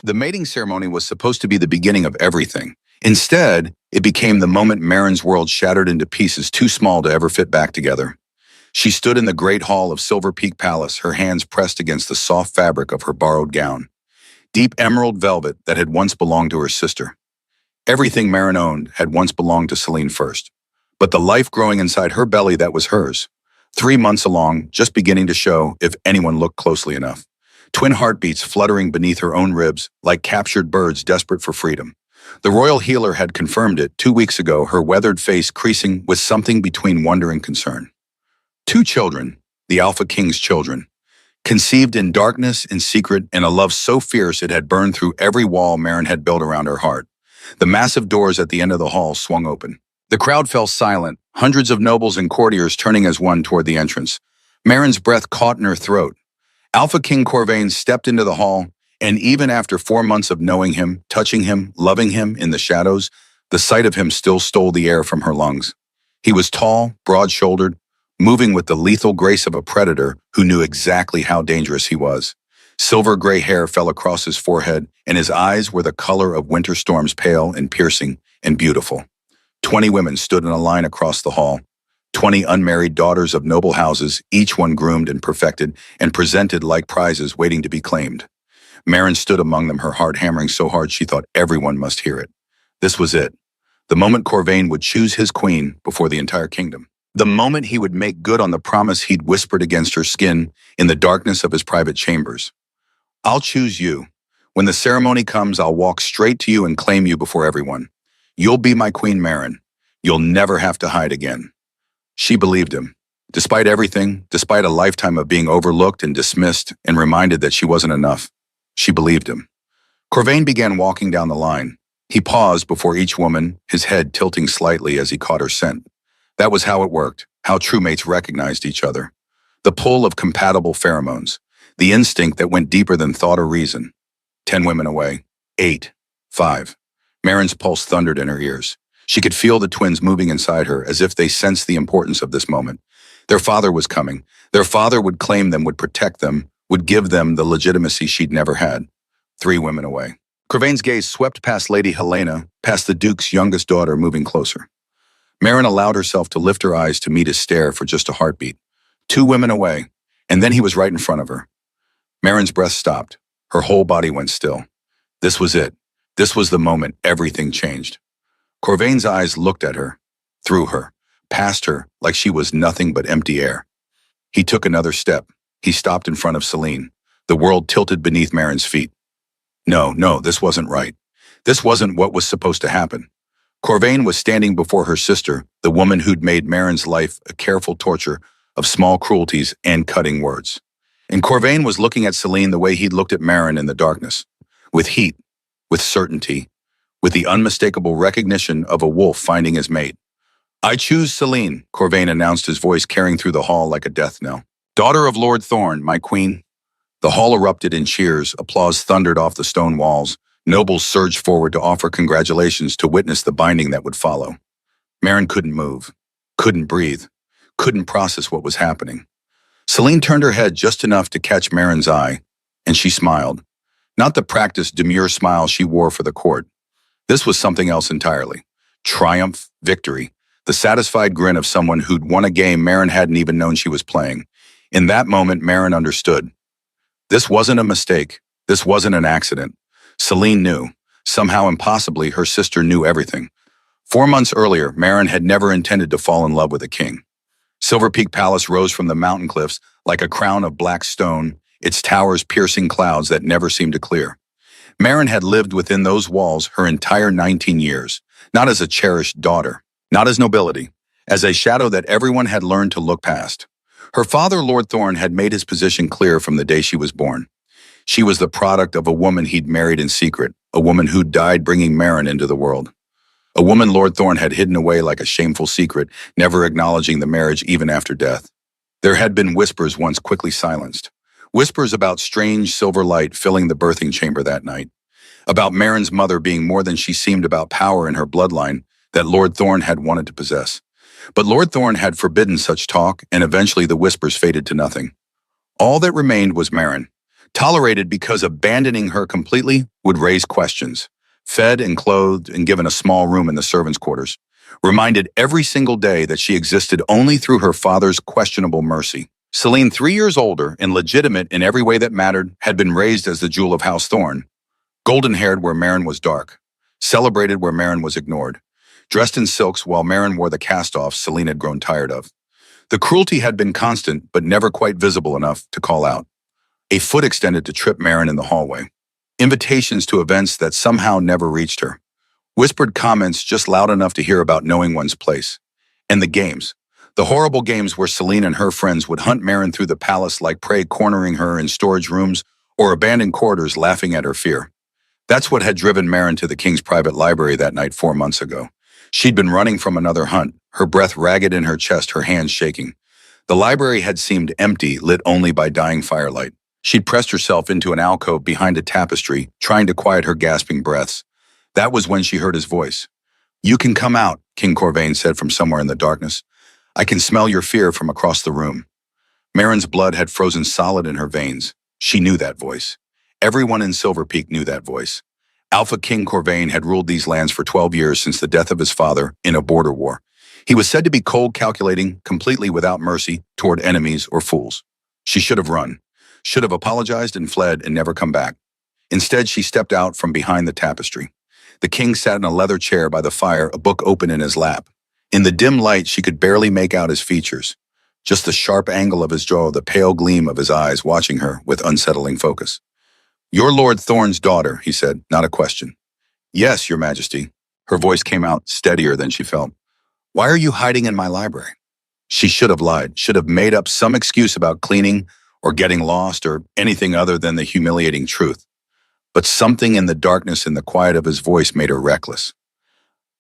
The mating ceremony was supposed to be the beginning of everything. Instead, it became the moment Marin's world shattered into pieces too small to ever fit back together. She stood in the great hall of Silver Peak Palace, her hands pressed against the soft fabric of her borrowed gown. Deep emerald velvet that had once belonged to her sister. Everything Marin owned had once belonged to Celine first. But the life growing inside her belly that was hers. 3 months along, just beginning to show if anyone looked closely enough. Twin heartbeats fluttering beneath her own ribs like captured birds desperate for freedom. The royal healer had confirmed it 2 weeks ago, her weathered face creasing with something between wonder and concern. 2 children, the Alpha King's children, conceived in darkness and secret in a love so fierce it had burned through every wall Marin had built around her heart. The massive doors at the end of the hall swung open. The crowd fell silent, hundreds of nobles and courtiers turning as one toward the entrance. Marin's breath caught in her throat. Alpha King Corvain stepped into the hall, and even after 4 months of knowing him, touching him, loving him in the shadows, the sight of him still stole the air from her lungs. He was tall, broad-shouldered, moving with the lethal grace of a predator who knew exactly how dangerous he was. Silver gray hair fell across his forehead, and his eyes were the color of winter storms, pale and piercing and beautiful. 20 women stood in a line across the hall. 20 unmarried daughters of noble houses, each one groomed and perfected and presented like prizes waiting to be claimed. Marin stood among them, her heart hammering so hard she thought everyone must hear it. This was it. The moment Corvain would choose his queen before the entire kingdom. The moment he would make good on the promise he'd whispered against her skin in the darkness of his private chambers. I'll choose you. When the ceremony comes, I'll walk straight to you and claim you before everyone. You'll be my queen, Marin. You'll never have to hide again. She believed him. Despite everything, despite a lifetime of being overlooked and dismissed and reminded that she wasn't enough, she believed him. Corvain began walking down the line. He paused before each woman, his head tilting slightly as he caught her scent. That was how it worked, how true mates recognized each other. The pull of compatible pheromones, the instinct that went deeper than thought or reason. 10 women away. 8. 5. Marin's pulse thundered in her ears. She could feel the twins moving inside her as if they sensed the importance of this moment. Their father was coming. Their father would claim them, would protect them, would give them the legitimacy she'd never had. 3 women away. Corvain's gaze swept past Lady Helena, past the Duke's youngest daughter, moving closer. Marin allowed herself to lift her eyes to meet his stare for just a heartbeat. 2 women away, and then he was right in front of her. Marin's breath stopped. Her whole body went still. This was it. This was the moment everything changed. Corvain's eyes looked at her, through her, past her, like she was nothing but empty air. He took another step. He stopped in front of Celine. The world tilted beneath Marin's feet. No, this wasn't right. This wasn't what was supposed to happen. Corvain was standing before her sister, the woman who'd made Marin's life a careful torture of small cruelties and cutting words. And Corvain was looking at Celine the way he'd looked at Marin in the darkness, with heat, with certainty, with the unmistakable recognition of a wolf finding his mate. I choose Celine, Corvain announced, his voice carrying through the hall like a death knell. Daughter of Lord Thorn, my queen. The hall erupted in cheers, applause thundered off the stone walls. Nobles surged forward to offer congratulations, to witness the binding that would follow. Marin couldn't move, couldn't breathe, couldn't process what was happening. Celine turned her head just enough to catch Marin's eye, and she smiled. Not the practiced, demure smile she wore for the court. This was something else entirely. Triumph, victory, the satisfied grin of someone who'd won a game Marin hadn't even known she was playing. In that moment, Marin understood. This wasn't a mistake. This wasn't an accident. Celine knew. Somehow, impossibly, her sister knew everything. 4 months earlier, Marin had never intended to fall in love with a king. Silver Peak Palace rose from the mountain cliffs like a crown of black stone, its towers piercing clouds that never seemed to clear. Marin had lived within those walls her entire 19 years, not as a cherished daughter, not as nobility, as a shadow that everyone had learned to look past. Her father, Lord Thorn, had made his position clear from the day she was born. She was the product of a woman he'd married in secret, a woman who died bringing Marin into the world. A woman Lord Thorn had hidden away like a shameful secret, never acknowledging the marriage even after death. There had been whispers once quickly silenced. Whispers about strange silver light filling the birthing chamber that night. About Marin's mother being more than she seemed, about power in her bloodline that Lord Thorn had wanted to possess. But Lord Thorn had forbidden such talk, and eventually the whispers faded to nothing. All that remained was Marin. Tolerated because abandoning her completely would raise questions. Fed and clothed and given a small room in the servants' quarters. Reminded every single day that she existed only through her father's questionable mercy. Celine, 3 years older and legitimate in every way that mattered, had been raised as the jewel of House Thorne. Golden-haired where Marin was dark. Celebrated where Marin was ignored. Dressed in silks while Marin wore the cast-offs Celine had grown tired of. The cruelty had been constant but never quite visible enough to call out. A foot extended to trip Marin in the hallway. Invitations to events that somehow never reached her. Whispered comments just loud enough to hear about knowing one's place. And the games. The horrible games where Celine and her friends would hunt Marin through the palace like prey, cornering her in storage rooms or abandoned corridors laughing at her fear. That's what had driven Marin to the king's private library that night 4 months ago. She'd been running from another hunt, her breath ragged in her chest, her hands shaking. The library had seemed empty, lit only by dying firelight. She'd pressed herself into an alcove behind a tapestry, trying to quiet her gasping breaths. That was when she heard his voice. "You can come out," King Corvain said from somewhere in the darkness. "I can smell your fear from across the room." Marin's blood had frozen solid in her veins. She knew that voice. Everyone in Silver Peak knew that voice. Alpha King Corvain had ruled these lands for 12 years since the death of his father in a border war. He was said to be cold, calculating, completely without mercy toward enemies or fools. She should have run. Should have apologized and fled and never come back. Instead, she stepped out from behind the tapestry. The king sat in a leather chair by the fire, a book open in his lap. In the dim light, she could barely make out his features. Just the sharp angle of his jaw, the pale gleam of his eyes watching her with unsettling focus. "You're Lord Thorne's daughter," he said, not a question. "Yes, Your Majesty." Her voice came out steadier than she felt. "Why are you hiding in my library?" She should have lied, should have made up some excuse about cleaning or getting lost or anything other than the humiliating truth. But something in the darkness and the quiet of his voice made her reckless.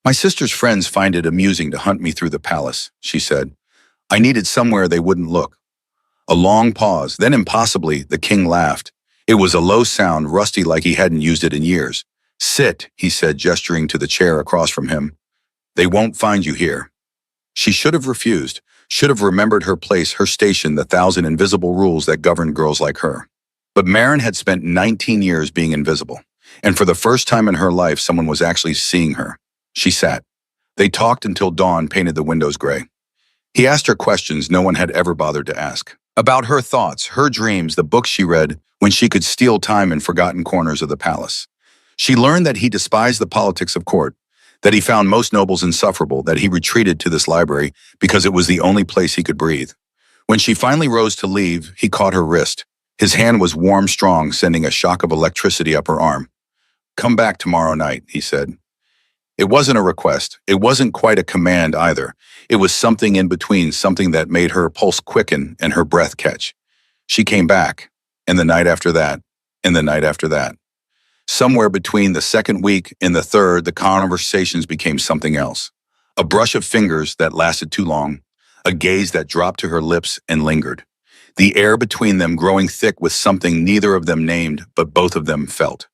"My sister's friends find it amusing to hunt me through the palace," she said. "I needed somewhere they wouldn't look." A long pause, then impossibly, the king laughed. It was a low sound, rusty like he hadn't used it in years. "Sit," he said, gesturing to the chair across from him. "They won't find you here." She should have refused, should have remembered her place, her station, the 1,000 invisible rules that governed girls like her. But Marin had spent 19 years being invisible, and for the first time in her life, someone was actually seeing her. She sat. They talked until dawn painted the windows gray. He asked her questions no one had ever bothered to ask. About her thoughts, her dreams, the books she read when she could steal time in forgotten corners of the palace. She learned that he despised the politics of court, that he found most nobles insufferable, that he retreated to this library because it was the only place he could breathe. When she finally rose to leave, he caught her wrist. His hand was warm, strong, sending a shock of electricity up her arm. "Come back tomorrow night," he said. It wasn't a request. It wasn't quite a command either. It was something in between, something that made her pulse quicken and her breath catch. She came back, and the night after that, and the night after that. Somewhere between the second week and the third, the conversations became something else. A brush of fingers that lasted too long, a gaze that dropped to her lips and lingered. The air between them growing thick with something neither of them named, but both of them felt.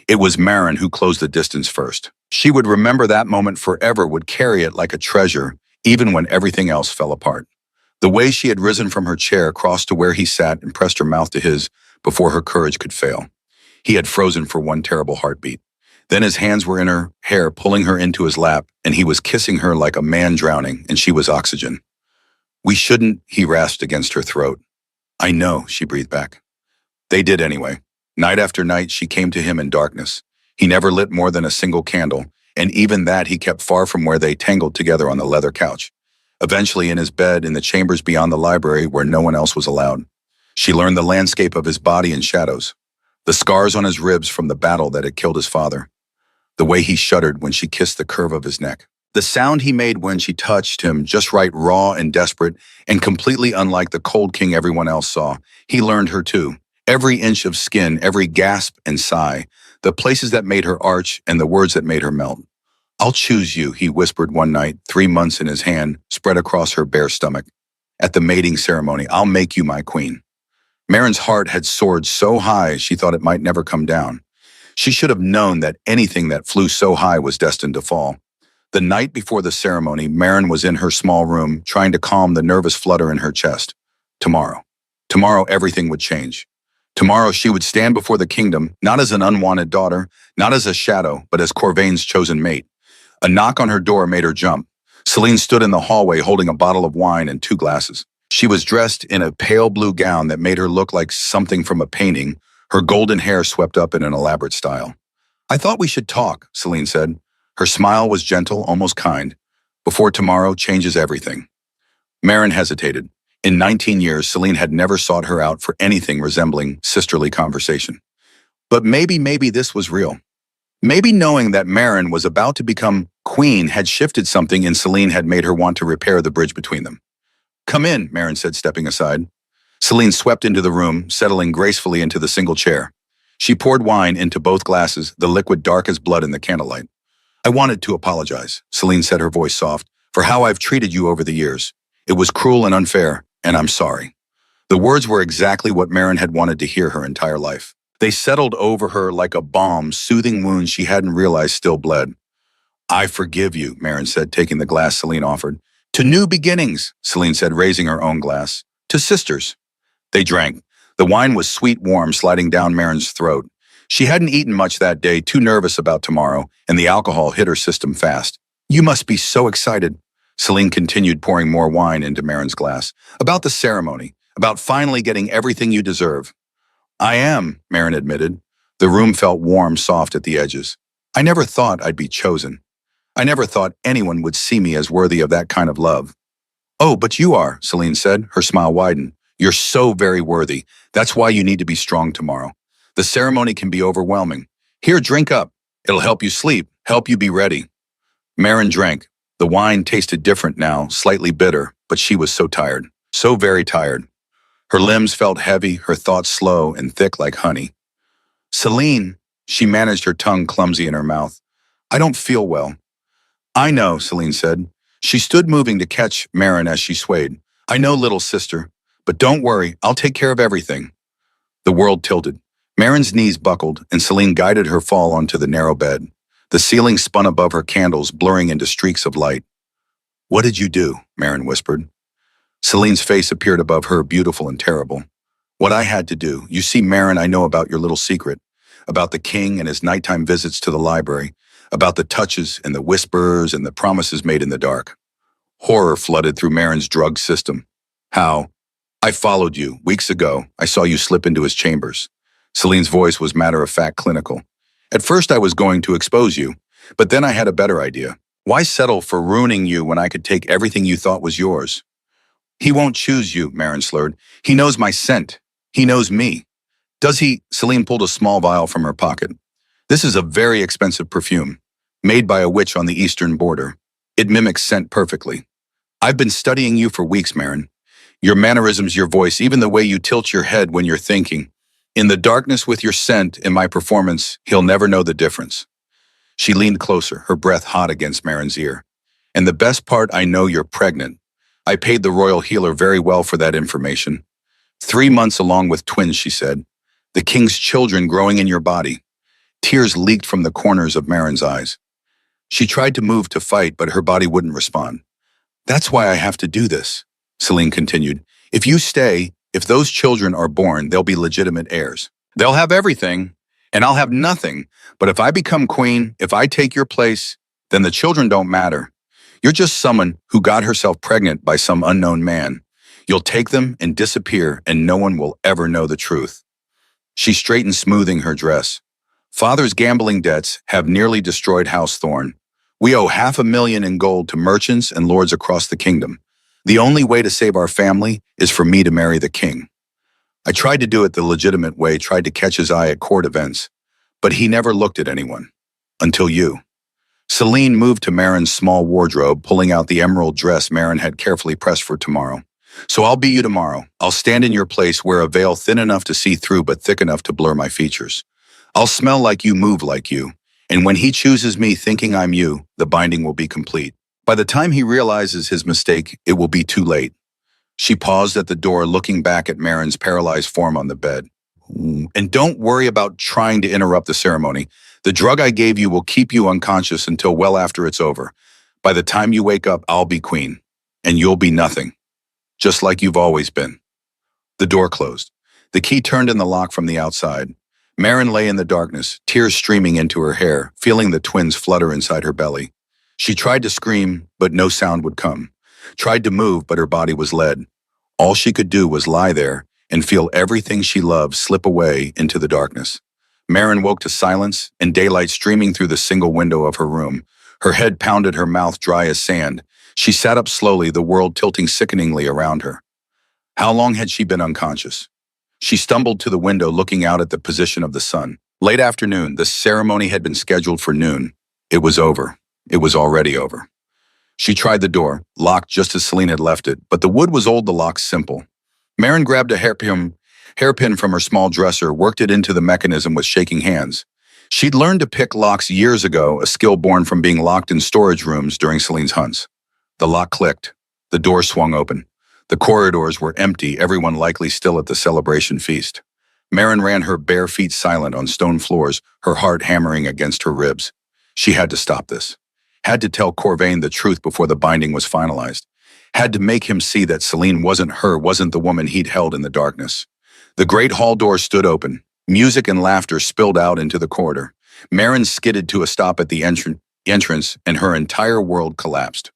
It was Marin who closed the distance first. She would remember that moment forever, would carry it like a treasure, even when everything else fell apart. The way she had risen from her chair, crossed to where he sat, and pressed her mouth to his before her courage could fail. He had frozen for one terrible heartbeat. Then his hands were in her hair, pulling her into his lap, and he was kissing her like a man drowning, and she was oxygen. "We shouldn't," he rasped against her throat. "I know," she breathed back. They did anyway. Night after night, she came to him in darkness. He never lit more than a single candle, and even that he kept far from where they tangled together on the leather couch. Eventually in his bed, in the chambers beyond the library where no one else was allowed. She learned the landscape of his body in shadows, the scars on his ribs from the battle that had killed his father, the way he shuddered when she kissed the curve of his neck, the sound he made when she touched him, just right, raw and desperate, and completely unlike the cold king everyone else saw. He learned her too. Every inch of skin, every gasp and sigh, the places that made her arch and the words that made her melt. "I'll choose you," he whispered one night, 3 months in his hand, spread across her bare stomach. "At the mating ceremony, I'll make you my queen." Marin's heart had soared so high she thought it might never come down. She should have known that anything that flew so high was destined to fall. The night before the ceremony, Marin was in her small room, trying to calm the nervous flutter in her chest. Tomorrow. Tomorrow everything would change. Tomorrow she would stand before the kingdom, not as an unwanted daughter, not as a shadow, but as Corvain's chosen mate. A knock on her door made her jump. Celine stood in the hallway holding a bottle of wine and two glasses. She was dressed in a pale blue gown that made her look like something from a painting, her golden hair swept up in an elaborate style. "I thought we should talk," Celine said. Her smile was gentle, almost kind. "Before tomorrow changes everything." Marin hesitated. In 19 years, Celine had never sought her out for anything resembling sisterly conversation. But maybe this was real. Maybe knowing that Marin was about to become queen had shifted something in Celine had made her want to repair the bridge between them. "Come in," Marin said, stepping aside. Celine swept into the room, settling gracefully into the single chair. She poured wine into both glasses, the liquid dark as blood in the candlelight. "I wanted to apologize," Celine said, her voice soft, "for how I've treated you over the years. It was cruel and unfair, and I'm sorry." The words were exactly what Marin had wanted to hear her entire life. They settled over her like a balm, soothing wounds she hadn't realized still bled. "I forgive you," Marin said, taking the glass Celine offered. "To new beginnings," Celine said, raising her own glass. "To sisters." They drank. The wine was sweet warm, sliding down Marin's throat. She hadn't eaten much that day, too nervous about tomorrow, and the alcohol hit her system fast. "You must be so excited." Celine continued, pouring more wine into Marin's glass. "About the ceremony, about finally getting everything you deserve." "I am," Marin admitted. The room felt warm, soft at the edges. "I never thought I'd be chosen. I never thought anyone would see me as worthy of that kind of love." "Oh, but you are," Celine said, her smile widened. "You're so very worthy. That's why you need to be strong tomorrow. The ceremony can be overwhelming. Here, drink up. It'll help you sleep, help you be ready." Marin drank. The wine tasted different now, slightly bitter, but she was so tired, so very tired. Her limbs felt heavy, her thoughts slow and thick like honey. "Celine," she managed, her tongue clumsy in her mouth. "I don't feel well." "I know," Celine said. She stood moving to catch Marin as she swayed. "I know, little sister, but don't worry, I'll take care of everything." The world tilted. Marin's knees buckled, and Celine guided her fall onto the narrow bed. The ceiling spun above her, candles blurring into streaks of light. "What did you do?" Marin whispered. Celine's face appeared above her, beautiful and terrible. "What I had to do. You see, Marin, I know about your little secret, about the king and his nighttime visits to the library, about the touches and the whispers and the promises made in the dark." Horror flooded through Marin's drugged system. "How?" "I followed you. Weeks ago, I saw you slip into his chambers." Celine's voice was matter-of-fact, clinical. "At first I was going to expose you, but then I had a better idea. Why settle for ruining you when I could take everything you thought was yours?" "He won't choose you," Marin slurred. "He knows my scent. He knows me." "Does he?" Celine pulled a small vial from her pocket. "This is a very expensive perfume, made by a witch on the eastern border. It mimics scent perfectly. I've been studying you for weeks, Marin. Your mannerisms, your voice, even the way you tilt your head when you're thinking. In the darkness with your scent and my performance, he'll never know the difference." She leaned closer, her breath hot against Marin's ear. "And the best part, I know you're pregnant. I paid the royal healer very well for that information. 3 months along with twins," she said. "The king's children growing in your body." Tears leaked from the corners of Marin's eyes. She tried to move to fight, but her body wouldn't respond. "That's why I have to do this," Celine continued. "If you stay, if those children are born, they'll be legitimate heirs. They'll have everything, and I'll have nothing. But if I become queen, if I take your place, then the children don't matter. You're just someone who got herself pregnant by some unknown man. You'll take them and disappear, and no one will ever know the truth." She straightened, smoothing her dress. "Father's gambling debts have nearly destroyed House Thorne. We owe $500,000 in gold to merchants and lords across the kingdom. The only way to save our family is for me to marry the king. I tried to do it the legitimate way, tried to catch his eye at court events, but he never looked at anyone. Until you." Celine moved to Marin's small wardrobe, pulling out the emerald dress Marin had carefully pressed for tomorrow. "So I'll be you tomorrow. I'll stand in your place, wear a veil thin enough to see through but thick enough to blur my features. I'll smell like you, move like you. And when he chooses me thinking I'm you, the binding will be complete. By the time he realizes his mistake, it will be too late." She paused at the door, looking back at Marin's paralyzed form on the bed. "And don't worry about trying to interrupt the ceremony. The drug I gave you will keep you unconscious until well after it's over. By the time you wake up, I'll be queen, and you'll be nothing. Just like you've always been." The door closed. The key turned in the lock from the outside. Marin lay in the darkness, tears streaming into her hair, feeling the twins flutter inside her belly. She tried to scream, but no sound would come. Tried to move, but her body was lead. All she could do was lie there and feel everything she loved slip away into the darkness. Marin woke to silence and daylight streaming through the single window of her room. Her head pounded, her mouth dry as sand. She sat up slowly, the world tilting sickeningly around her. How long had she been unconscious? She stumbled to the window, looking out at the position of the sun. Late afternoon, the ceremony had been scheduled for noon. It was over. It was already over. She tried the door, locked just as Celine had left it, but the wood was old, the lock simple. Marin grabbed a hairpin from her small dresser, worked it into the mechanism with shaking hands. She'd learned to pick locks years ago, a skill born from being locked in storage rooms during Celine's hunts. The lock clicked. The door swung open. The corridors were empty, everyone likely still at the celebration feast. Marin ran, her bare feet silent on stone floors, her heart hammering against her ribs. She had to stop this. Had to tell Corvain the truth before the binding was finalized. Had to make him see that Celine wasn't her, wasn't the woman he'd held in the darkness. The great hall door stood open. Music and laughter spilled out into the corridor. Marin skidded to a stop at the entrance, and her entire world collapsed.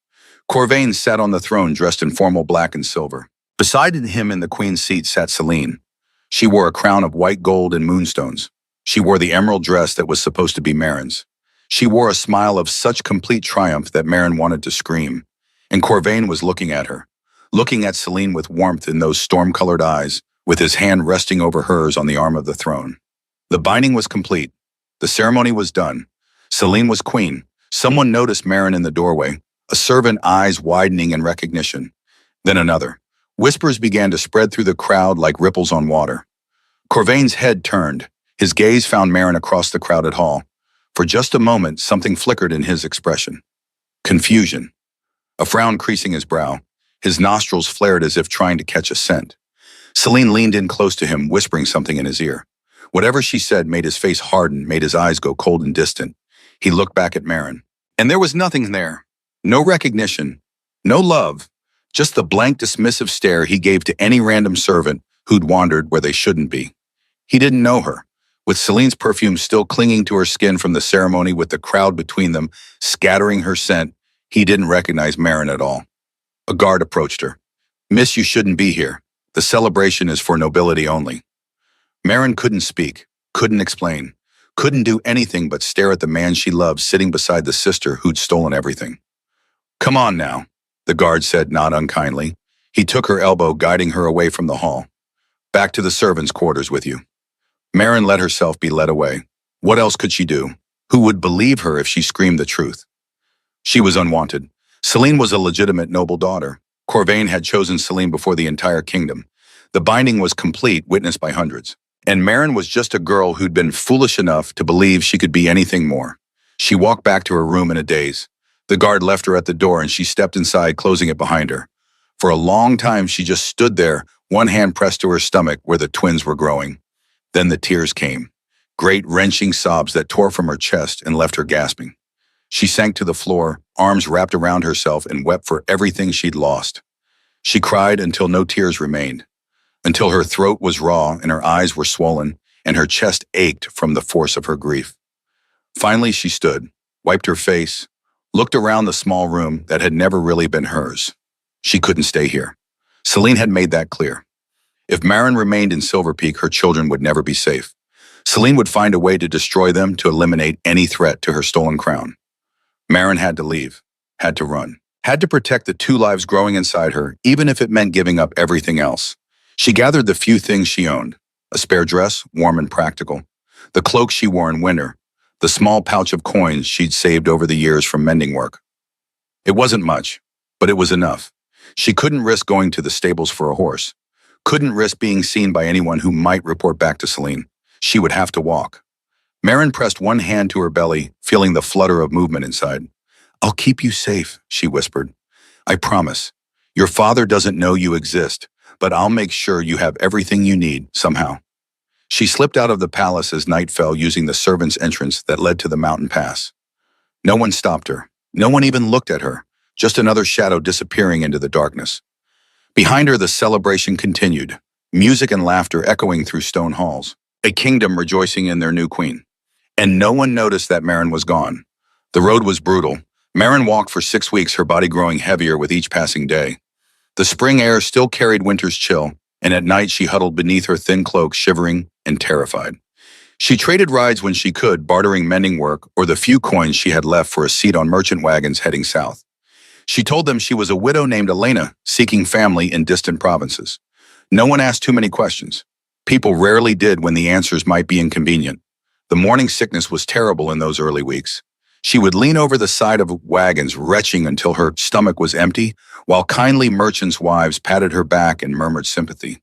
Corvain sat on the throne, dressed in formal black and silver. Beside him in the queen's seat sat Celine. She wore a crown of white gold and moonstones. She wore the emerald dress that was supposed to be Marin's. She wore a smile of such complete triumph that Marin wanted to scream. And Corvain was looking at her, looking at Celine with warmth in those storm-colored eyes, with his hand resting over hers on the arm of the throne. The binding was complete. The ceremony was done. Celine was queen. Someone noticed Marin in the doorway, a servant, eyes widening in recognition. Then another. Whispers began to spread through the crowd like ripples on water. Corvain's head turned. His gaze found Marin across the crowded hall. For just a moment, something flickered in his expression. Confusion. A frown creasing his brow. His nostrils flared as if trying to catch a scent. Celine leaned in close to him, whispering something in his ear. Whatever she said made his face harden, made his eyes go cold and distant. He looked back at Marin. And there was nothing there. No recognition. No love. Just the blank, dismissive stare he gave to any random servant who'd wandered where they shouldn't be. He didn't know her. With Celine's perfume still clinging to her skin from the ceremony, with the crowd between them, scattering her scent, he didn't recognize Marin at all. A guard approached her. "Miss, you shouldn't be here. The celebration is for nobility only." Marin couldn't speak, couldn't explain, couldn't do anything but stare at the man she loved sitting beside the sister who'd stolen everything. "Come on now," the guard said, not unkindly. He took her elbow, guiding her away from the hall. "Back to the servants' quarters with you." Marin let herself be led away. What else could she do? Who would believe her if she screamed the truth? She was unwanted. Celine was a legitimate noble daughter. Corvain had chosen Celine before the entire kingdom. The binding was complete, witnessed by hundreds. And Marin was just a girl who'd been foolish enough to believe she could be anything more. She walked back to her room in a daze. The guard left her at the door and she stepped inside, closing it behind her. For a long time, she just stood there, one hand pressed to her stomach where the twins were growing. Then the tears came, great wrenching sobs that tore from her chest and left her gasping. She sank to the floor, arms wrapped around herself, and wept for everything she'd lost. She cried until no tears remained, until her throat was raw and her eyes were swollen and her chest ached from the force of her grief. Finally, she stood, wiped her face, looked around the small room that had never really been hers. She couldn't stay here. Celine had made that clear. If Marin remained in Silver Peak, her children would never be safe. Celine would find a way to destroy them, to eliminate any threat to her stolen crown. Marin had to leave, had to run, had to protect the two lives growing inside her, even if it meant giving up everything else. She gathered the few things she owned: a spare dress, warm and practical, the cloak she wore in winter, the small pouch of coins she'd saved over the years from mending work. It wasn't much, but it was enough. She couldn't risk going to the stables for a horse, couldn't risk being seen by anyone who might report back to Celine. She would have to walk. Marin pressed one hand to her belly, feeling the flutter of movement inside. "I'll keep you safe," she whispered. "I promise. Your father doesn't know you exist, but I'll make sure you have everything you need, somehow." She slipped out of the palace as night fell, using the servants' entrance that led to the mountain pass. No one stopped her. No one even looked at her, just another shadow disappearing into the darkness. Behind her, the celebration continued. music and laughter echoing through stone halls, a kingdom rejoicing in their new queen. And no one noticed that Marin was gone. The road was brutal. Marin walked for 6 weeks, her body growing heavier with each passing day. The spring air still carried winter's chill, and at night she huddled beneath her thin cloak, shivering and terrified. She traded rides when she could, bartering mending work or the few coins she had left for a seat on merchant wagons heading south. She told them she was a widow named Elena, seeking family in distant provinces. No one asked too many questions. People rarely did when the answers might be inconvenient. The morning sickness was terrible in those early weeks. She would lean over the side of wagons, retching until her stomach was empty, while kindly merchants' wives patted her back and murmured sympathy.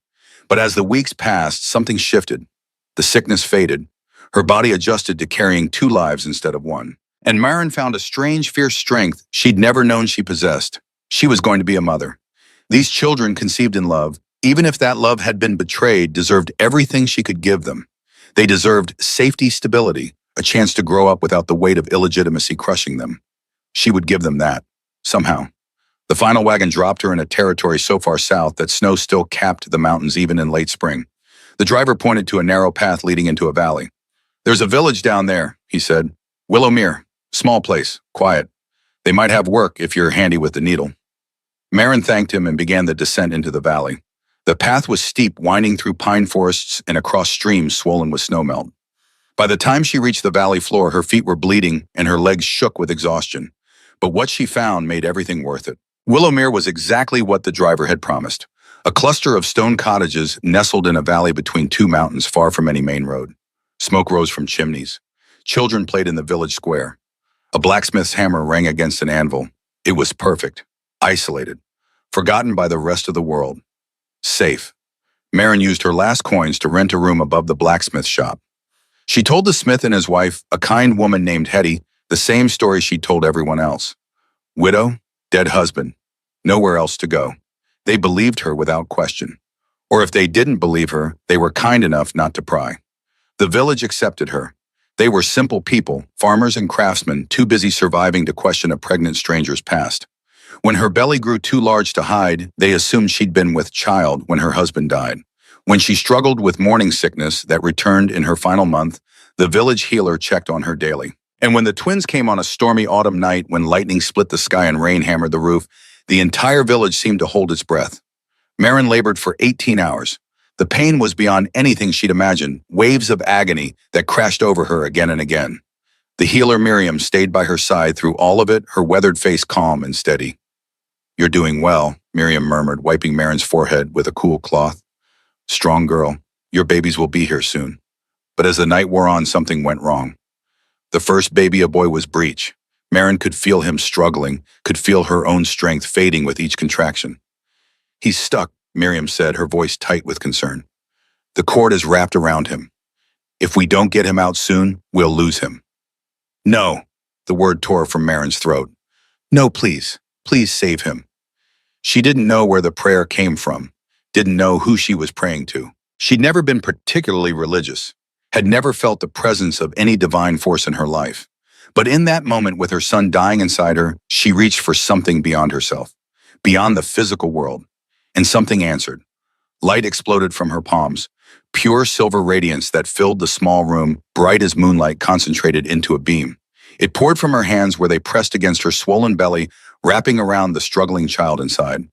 But as the weeks passed, something shifted. The sickness faded. Her body adjusted to carrying 2 lives instead of 1. And Marin found a strange, fierce strength she'd never known she possessed. She was going to be a mother. These children, conceived in love, even if that love had been betrayed, deserved everything she could give them. They deserved safety, stability, a chance to grow up without the weight of illegitimacy crushing them. She would give them that, somehow. The final wagon dropped her in a territory so far south that snow still capped the mountains even in late spring. The driver pointed to a narrow path leading into a valley. "There's a village down there," he said. "Willowmere, small place, quiet. They might have work if you're handy with the needle." Marin thanked him and began the descent into the valley. The path was steep, winding through pine forests and across streams swollen with snowmelt. By the time she reached the valley floor, her feet were bleeding and her legs shook with exhaustion. But what she found made everything worth it. Willowmere was exactly what the driver had promised. A cluster of stone cottages nestled in a valley between 2 mountains far from any main road. Smoke rose from chimneys. Children played in the village square. A blacksmith's hammer rang against an anvil. It was perfect. Isolated. Forgotten by the rest of the world. Safe. Marin used her last coins to rent a room above the blacksmith shop. She told the smith and his wife, a kind woman named Hetty, the same story she told everyone else. Widow, dead husband, nowhere else to go. They believed her without question. Or if they didn't believe her, they were kind enough not to pry. The village accepted her. They were simple people, farmers and craftsmen, too busy surviving to question a pregnant stranger's past. When her belly grew too large to hide, they assumed she'd been with child when her husband died. When she struggled with morning sickness that returned in her final month, the village healer checked on her daily. And when the twins came on a stormy autumn night when lightning split the sky and rain hammered the roof, the entire village seemed to hold its breath. Marin labored for 18 hours. The pain was beyond anything she'd imagined, waves of agony that crashed over her again and again. The healer Miriam stayed by her side through all of it, her weathered face calm and steady. "You're doing well," Miriam murmured, wiping Marin's forehead with a cool cloth. "Strong girl, your babies will be here soon." But as the night wore on, something went wrong. The first baby, a boy, was breech. Marin could feel him struggling, could feel her own strength fading with each contraction. "He's stuck," Miriam said, her voice tight with concern. "The cord is wrapped around him. If we don't get him out soon, we'll lose him." "No," the word tore from Marin's throat. "No, please, please save him." She didn't know where the prayer came from, didn't know who she was praying to. She'd never been particularly religious, had never felt the presence of any divine force in her life. But in that moment, with her son dying inside her, she reached for something beyond herself, beyond the physical world. And something answered. Light exploded from her palms, pure silver radiance that filled the small room, bright as moonlight concentrated into a beam. It poured from her hands where they pressed against her swollen belly, wrapping around the struggling child inside.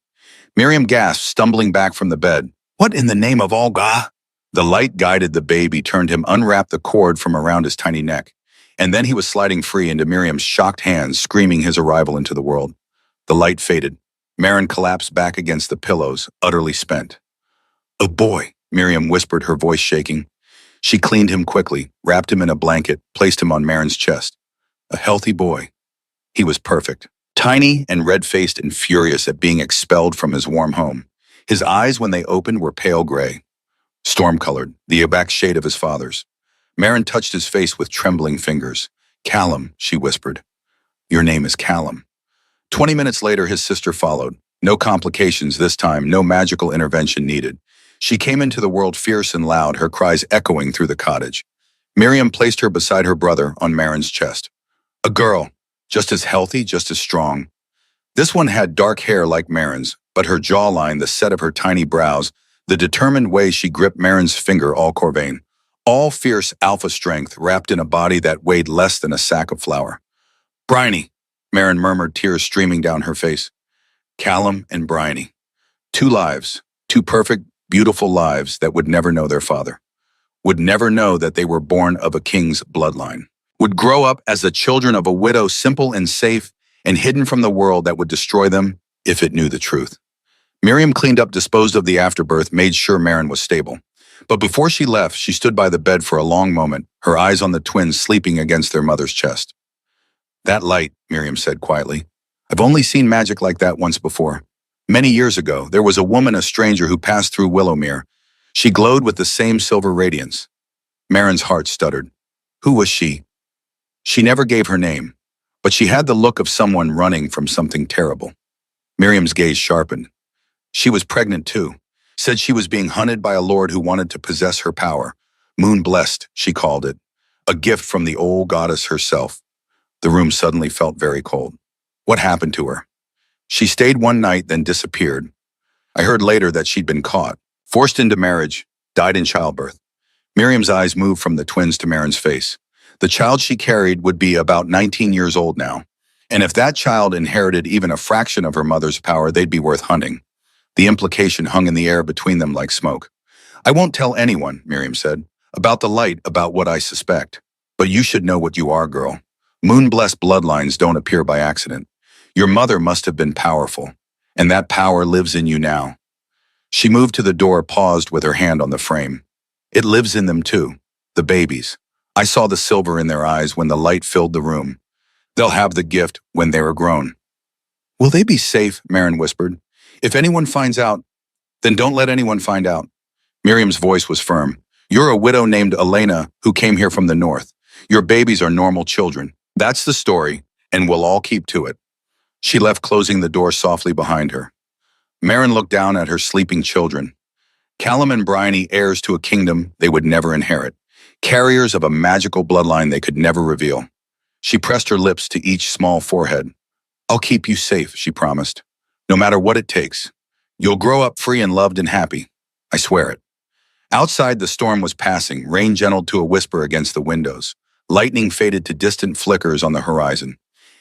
Miriam gasped, stumbling back from the bed. "What in the name of all God?" The light guided the baby, turned him, unwrapped the cord from around his tiny neck. And then he was sliding free into Miriam's shocked hands, screaming his arrival into the world. The light faded. Marin collapsed back against the pillows, utterly spent. "A boy," Miriam whispered, her voice shaking. She cleaned him quickly, wrapped him in a blanket, placed him on Marin's chest. A healthy boy. He was perfect. Tiny and red-faced and furious at being expelled from his warm home. His eyes, when they opened, were pale gray. Storm-colored, the exact shade of his father's. Marin touched his face with trembling fingers. "Callum," she whispered. "Your name is Callum." 20 minutes later, his sister followed. No complications this time, no magical intervention needed. She came into the world fierce and loud, her cries echoing through the cottage. Miriam placed her beside her brother on Marin's chest. A girl, just as healthy, just as strong. This one had dark hair like Marin's, but her jawline, the set of her tiny brows, The determined way she gripped Marin's finger all Corvain. All fierce alpha strength wrapped in a body that weighed less than a sack of flour. Bryony, Marin murmured, tears streaming down her face. Callum and Bryony. Two lives, two perfect, beautiful lives that would never know their father. Would never know that they were born of a king's bloodline. Would grow up as the children of a widow, simple and safe, and hidden from the world that would destroy them if it knew the truth. Miriam cleaned up, disposed of the afterbirth, made sure Marin was stable. But before she left, she stood by the bed for a long moment, her eyes on the twins sleeping against their mother's chest. That light, Miriam said quietly. I've only seen magic like that once before. Many years ago, there was a woman, a stranger, who passed through Willowmere. She glowed with the same silver radiance. Marin's heart stuttered. Who was she? She never gave her name, but she had the look of someone running from something terrible. Miriam's gaze sharpened. She was pregnant too. Said she was being hunted by a lord who wanted to possess her power. Moon-blessed, she called it. A gift from the old goddess herself. The room suddenly felt very cold. What happened to her? She stayed one night, then disappeared. I heard later that she'd been caught, forced into marriage, died in childbirth. Miriam's eyes moved from the twins to Marin's face. The child she carried would be about 19 years old now. And if that child inherited even a fraction of her mother's power, they'd be worth hunting. The implication hung in the air between them like smoke. I won't tell anyone, Miriam said, about the light, about what I suspect. But you should know what you are, girl. Moon-blessed bloodlines don't appear by accident. Your mother must have been powerful, and that power lives in you now. She moved to the door, paused with her hand on the frame. It lives in them too, the babies. I saw the silver in their eyes when the light filled the room. They'll have the gift when they are grown. Will they be safe? Marin whispered. If anyone finds out, then don't let anyone find out. Miriam's voice was firm. You're a widow named Elena who came here from the north. Your babies are normal children. That's the story, and we'll all keep to it. She left, closing the door softly behind her. Marin looked down at her sleeping children. Callum and Bryony, heirs to a kingdom they would never inherit, carriers of a magical bloodline they could never reveal. She pressed her lips to each small forehead. I'll keep you safe, she promised. No matter what it takes. You'll grow up free and loved and happy. I swear it. Outside, the storm was passing, rain gentled to a whisper against the windows. Lightning faded to distant flickers on the horizon.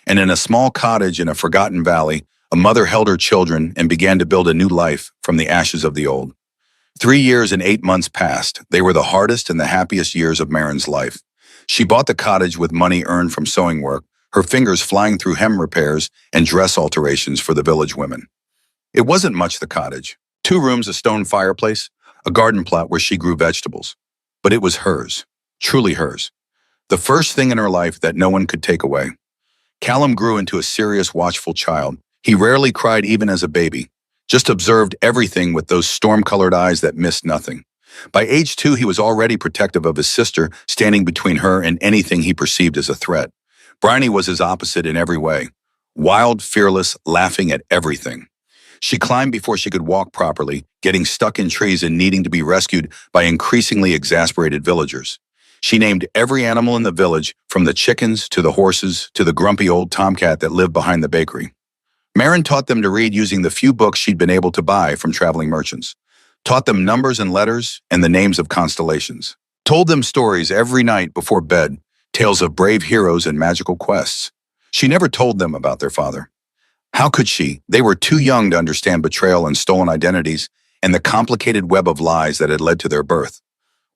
And in a small cottage in a forgotten valley, a mother held her children and began to build a new life from the ashes of the old. 3 years and 8 months passed. They were the hardest and the happiest years of Marin's life. She bought the cottage with money earned from sewing work, her fingers flying through hem repairs and dress alterations for the village women. It wasn't much, the cottage. 2 rooms, a stone fireplace, a garden plot where she grew vegetables. But it was hers, truly hers. The first thing in her life that no one could take away. Callum grew into a serious, watchful child. He rarely cried even as a baby, just observed everything with those storm-colored eyes that missed nothing. By age 2, he was already protective of his sister, standing between her and anything he perceived as a threat. Bryony was his opposite in every way. Wild, fearless, laughing at everything. She climbed before she could walk properly, getting stuck in trees and needing to be rescued by increasingly exasperated villagers. She named every animal in the village, from the chickens to the horses to the grumpy old tomcat that lived behind the bakery. Marin taught them to read using the few books she'd been able to buy from traveling merchants. Taught them numbers and letters and the names of constellations. Told them stories every night before bed, tales of brave heroes and magical quests. She never told them about their father. How could she? They were too young to understand betrayal and stolen identities and the complicated web of lies that had led to their birth.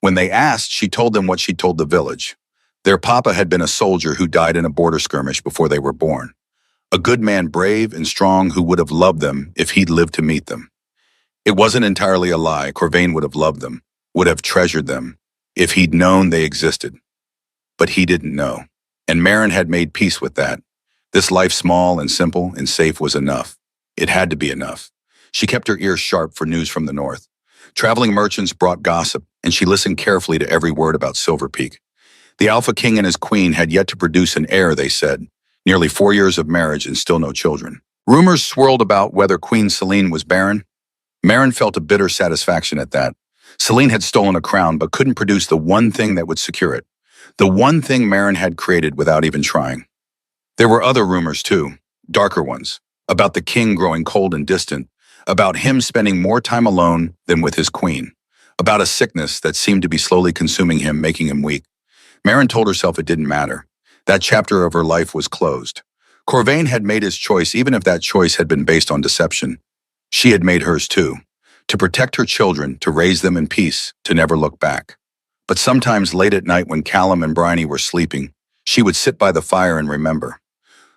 When they asked, she told them what she told the village. Their papa had been a soldier who died in a border skirmish before they were born. A good man, brave and strong, who would have loved them if he'd lived to meet them. It wasn't entirely a lie. Corvain would have loved them, would have treasured them, if he'd known they existed. But he didn't know. And Marin had made peace with that. This life, small and simple and safe, was enough. It had to be enough. She kept her ears sharp for news from the north. Traveling merchants brought gossip, and she listened carefully to every word about Silver Peak. The Alpha King and his queen had yet to produce an heir, they said. Nearly 4 years of marriage and still no children. Rumors swirled about whether Queen Selene was barren. Marin felt a bitter satisfaction at that. Selene had stolen a crown but couldn't produce the one thing that would secure it. The one thing Marin had created without even trying. There were other rumors too, darker ones, about the king growing cold and distant, about him spending more time alone than with his queen, about a sickness that seemed to be slowly consuming him, making him weak. Marin told herself it didn't matter. That chapter of her life was closed. Corvain had made his choice, even if that choice had been based on deception. She had made hers too, to protect her children, to raise them in peace, to never look back. But sometimes late at night when Callum and Bryony were sleeping, she would sit by the fire and remember.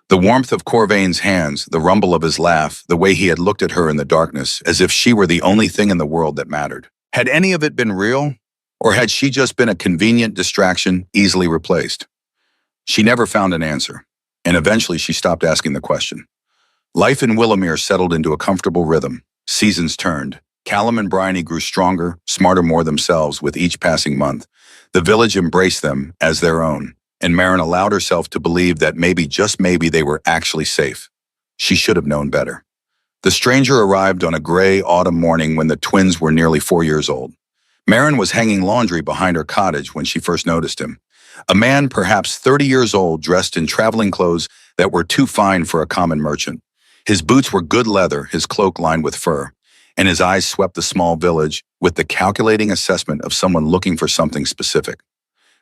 The warmth of Corvain's hands, the rumble of his laugh, the way he had looked at her in the darkness, as if she were the only thing in the world that mattered. Had any of it been real? Or had she just been a convenient distraction, easily replaced? She never found an answer, and eventually she stopped asking the question. Life in Willowmere settled into a comfortable rhythm. Seasons turned. Callum and Bryony grew stronger, smarter, more themselves with each passing month. The village embraced them as their own, and Marin allowed herself to believe that maybe, just maybe, they were actually safe. She should have known better. The stranger arrived on a gray autumn morning when the twins were nearly 4 years old. Marin was hanging laundry behind her cottage when she first noticed him. A man, perhaps 30 years old, dressed in traveling clothes that were too fine for a common merchant. His boots were good leather, his cloak lined with fur, and his eyes swept the small village with the calculating assessment of someone looking for something specific.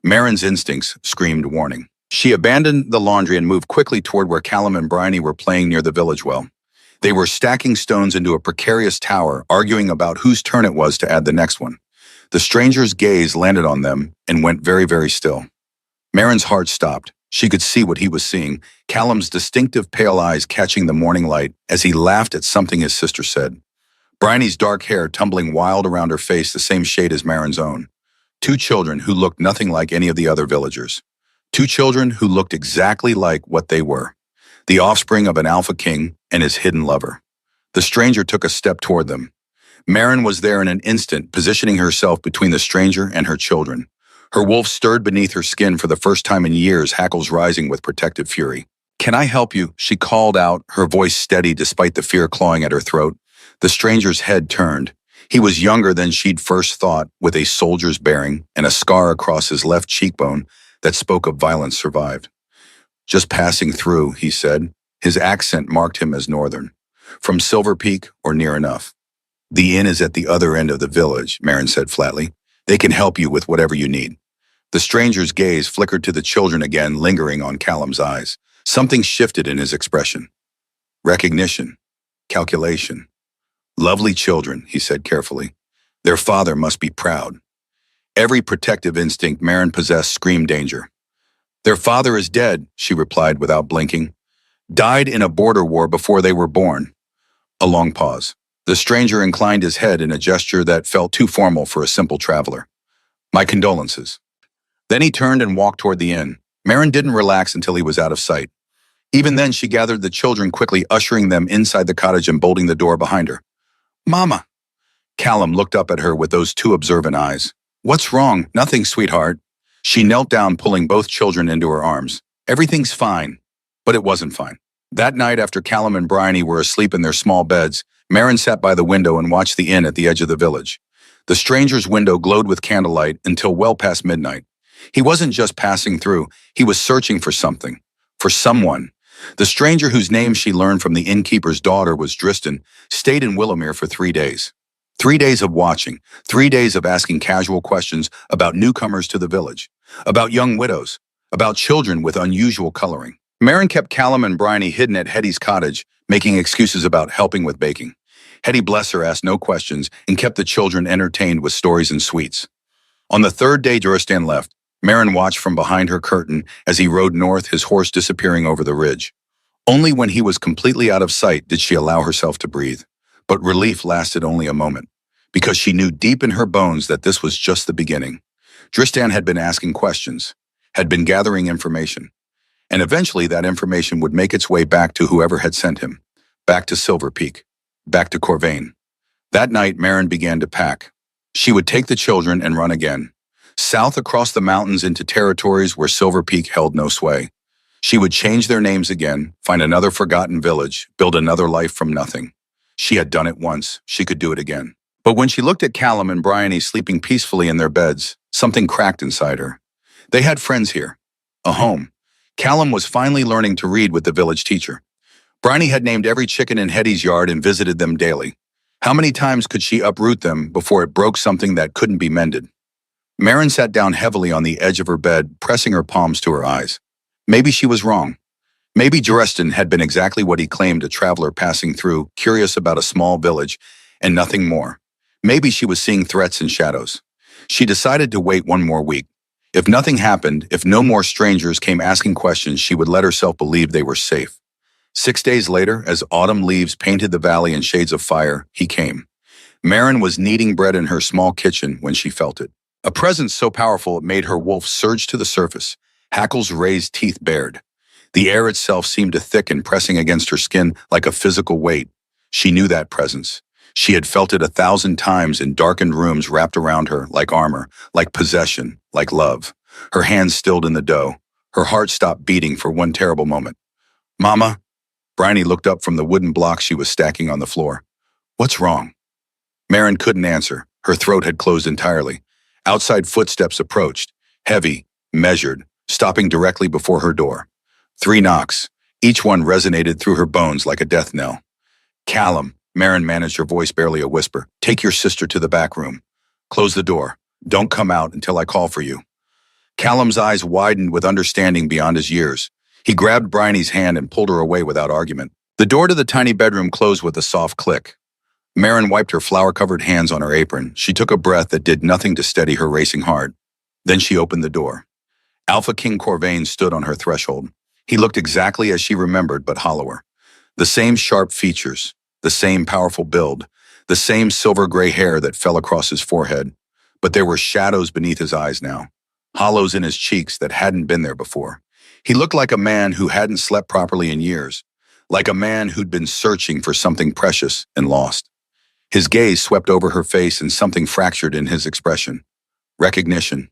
Marin's instincts screamed warning. She abandoned the laundry and moved quickly toward where Callum and Bryony were playing near the village well. They were stacking stones into a precarious tower, arguing about whose turn it was to add the next one. The stranger's gaze landed on them and went very, very still. Marin's heart stopped. She could see what he was seeing, Callum's distinctive pale eyes catching the morning light as he laughed at something his sister said. Bryony's dark hair tumbling wild around her face, the same shade as Marin's own. 2 children who looked nothing like any of the other villagers. 2 children who looked exactly like what they were, the offspring of an alpha king and his hidden lover. The stranger took a step toward them. Marin was there in an instant, positioning herself between the stranger and her children. Her wolf stirred beneath her skin for the first time in years, hackles rising with protective fury. "Can I help you?" she called out, her voice steady despite the fear clawing at her throat. The stranger's head turned. He was younger than she'd first thought, with a soldier's bearing and a scar across his left cheekbone that spoke of violence survived. "Just passing through," he said. His accent marked him as northern. "From Silver Peak or near enough?" "The inn is at the other end of the village," Marin said flatly. "They can help you with whatever you need." The stranger's gaze flickered to the children again, lingering on Callum's eyes. Something shifted in his expression. Recognition. Calculation. "Lovely children," he said carefully. "Their father must be proud." Every protective instinct Marin possessed screamed danger. "Their father is dead," she replied without blinking. "Died in a border war before they were born." A long pause. The stranger inclined his head in a gesture that felt too formal for a simple traveler. "My condolences." Then he turned and walked toward the inn. Marin didn't relax until he was out of sight. Even then, she gathered the children quickly, ushering them inside the cottage and bolting the door behind her. "Mama." Callum looked up at her with those 2 observant eyes. "What's wrong?" "Nothing, sweetheart." She knelt down, pulling both children into her arms. "Everything's fine." But it wasn't fine. That night, after Callum and Bryony were asleep in their small beds, Marin sat by the window and watched the inn at the edge of the village. The stranger's window glowed with candlelight until well past midnight. He wasn't just passing through, he was searching for something, for someone. The stranger, whose name she learned from the innkeeper's daughter was Dristan, stayed in Willowmere for 3 days. 3 days of watching, 3 days of asking casual questions about newcomers to the village, about young widows, about children with unusual coloring. Marin kept Callum and Bryony hidden at Hetty's cottage, making excuses about helping with baking. Hetty, bless her, asked no questions and kept the children entertained with stories and sweets. On the 3rd day Dristan left, Marin watched from behind her curtain as he rode north, his horse disappearing over the ridge. Only when he was completely out of sight did she allow herself to breathe. But relief lasted only a moment, because she knew deep in her bones that this was just the beginning. Dristan had been asking questions, had been gathering information, and eventually that information would make its way back to whoever had sent him, back to Silver Peak, back to Corvain. That night, Marin began to pack. She would take the children and run again, south across the mountains into territories where Silver Peak held no sway. She would change their names again, find another forgotten village, build another life from nothing. She had done it once, she could do it again. But when she looked at Callum and Bryony sleeping peacefully in their beds, something cracked inside her. They had friends here, a home. Callum was finally learning to read with the village teacher. Bryony had named every chicken in Hetty's yard and visited them daily. How many times could she uproot them before it broke something that couldn't be mended? Marin sat down heavily on the edge of her bed, pressing her palms to her eyes. Maybe she was wrong. Maybe Jureston had been exactly what he claimed, a traveler passing through, curious about a small village, and nothing more. Maybe she was seeing threats in shadows. She decided to wait one more week. If nothing happened, if no more strangers came asking questions, she would let herself believe they were safe. 6 days later, as autumn leaves painted the valley in shades of fire, he came. Marin was kneading bread in her small kitchen when she felt it. A presence so powerful it made her wolf surge to the surface, hackles raised, teeth bared. The air itself seemed to thicken, pressing against her skin like a physical weight. She knew that presence. She had felt it 1,000 times in darkened rooms wrapped around her, like armor, like possession, like love. Her hands stilled in the dough. Her heart stopped beating for one terrible moment. "Mama?" Bryony looked up from the wooden blocks she was stacking on the floor. "What's wrong?" Marin couldn't answer. Her throat had closed entirely. Outside footsteps approached, heavy, measured, stopping directly before her door. 3 knocks. Each one resonated through her bones like a death knell. "Callum," Marin managed, her voice barely a whisper. "Take your sister to the back room. Close the door. Don't come out until I call for you." Callum's eyes widened with understanding beyond his years. He grabbed Bryony's hand and pulled her away without argument. The door to the tiny bedroom closed with a soft click. Marin wiped her flour-covered hands on her apron. She took a breath that did nothing to steady her racing heart. Then she opened the door. Alpha King Corvain stood on her threshold. He looked exactly as she remembered, but hollower. The same sharp features, the same powerful build, the same silver-gray hair that fell across his forehead. But there were shadows beneath his eyes now, hollows in his cheeks that hadn't been there before. He looked like a man who hadn't slept properly in years, like a man who'd been searching for something precious and lost. His gaze swept over her face and something fractured in his expression. Recognition,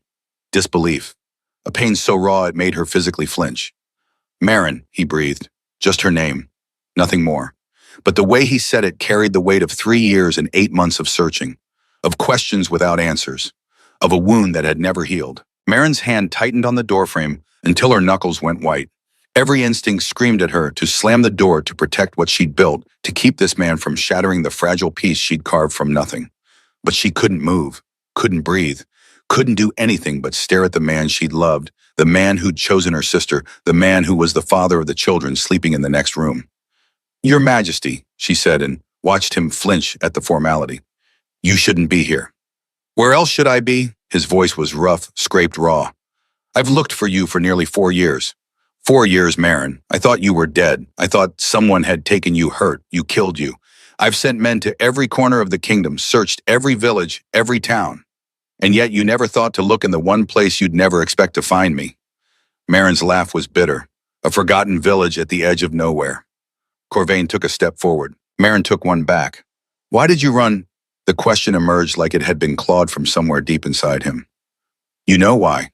disbelief, a pain so raw it made her physically flinch. "Marin," he breathed, just her name, nothing more. But the way he said it carried the weight of 3 years and 8 months of searching, of questions without answers, of a wound that had never healed. Marin's hand tightened on the doorframe until her knuckles went white. Every instinct screamed at her to slam the door to protect what she'd built, to keep this man from shattering the fragile piece she'd carved from nothing. But she couldn't move, couldn't breathe, couldn't do anything but stare at the man she'd loved, the man who'd chosen her sister, the man who was the father of the children sleeping in the next room. "Your Majesty," she said, and watched him flinch at the formality. "You shouldn't be here." "Where else should I be?" His voice was rough, scraped raw. "I've looked for you for nearly 4 years. 4 years, Marin. I thought you were dead. I thought someone had taken you hurt, you killed you. I've sent men to every corner of the kingdom, searched every village, every town. And yet you never thought to look in the one place you'd never expect to find me." Marin's laugh was bitter, a forgotten village at the edge of nowhere. Corvain took a step forward. Marin took one back. "Why did you run?" The question emerged like it had been clawed from somewhere deep inside him. "You know why?"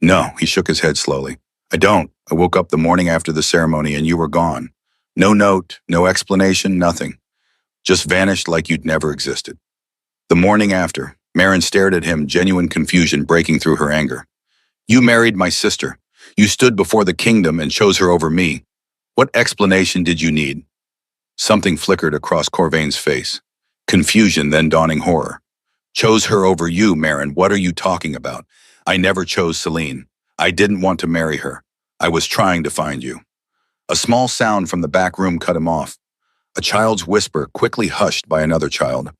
"No," he shook his head slowly. "I don't. I woke up the morning after the ceremony and you were gone. No note, no explanation, nothing. Just vanished like you'd never existed." The morning after, Marin stared at him, genuine confusion breaking through her anger. "You married my sister. You stood before the kingdom and chose her over me. What explanation did you need?" Something flickered across Corvain's face. Confusion, then dawning horror. "Chose her over you, Marin. What are you talking about? I never chose Celine. I didn't want to marry her. I was trying to find you." A small sound from the back room cut him off. A child's whisper, quickly hushed by another child.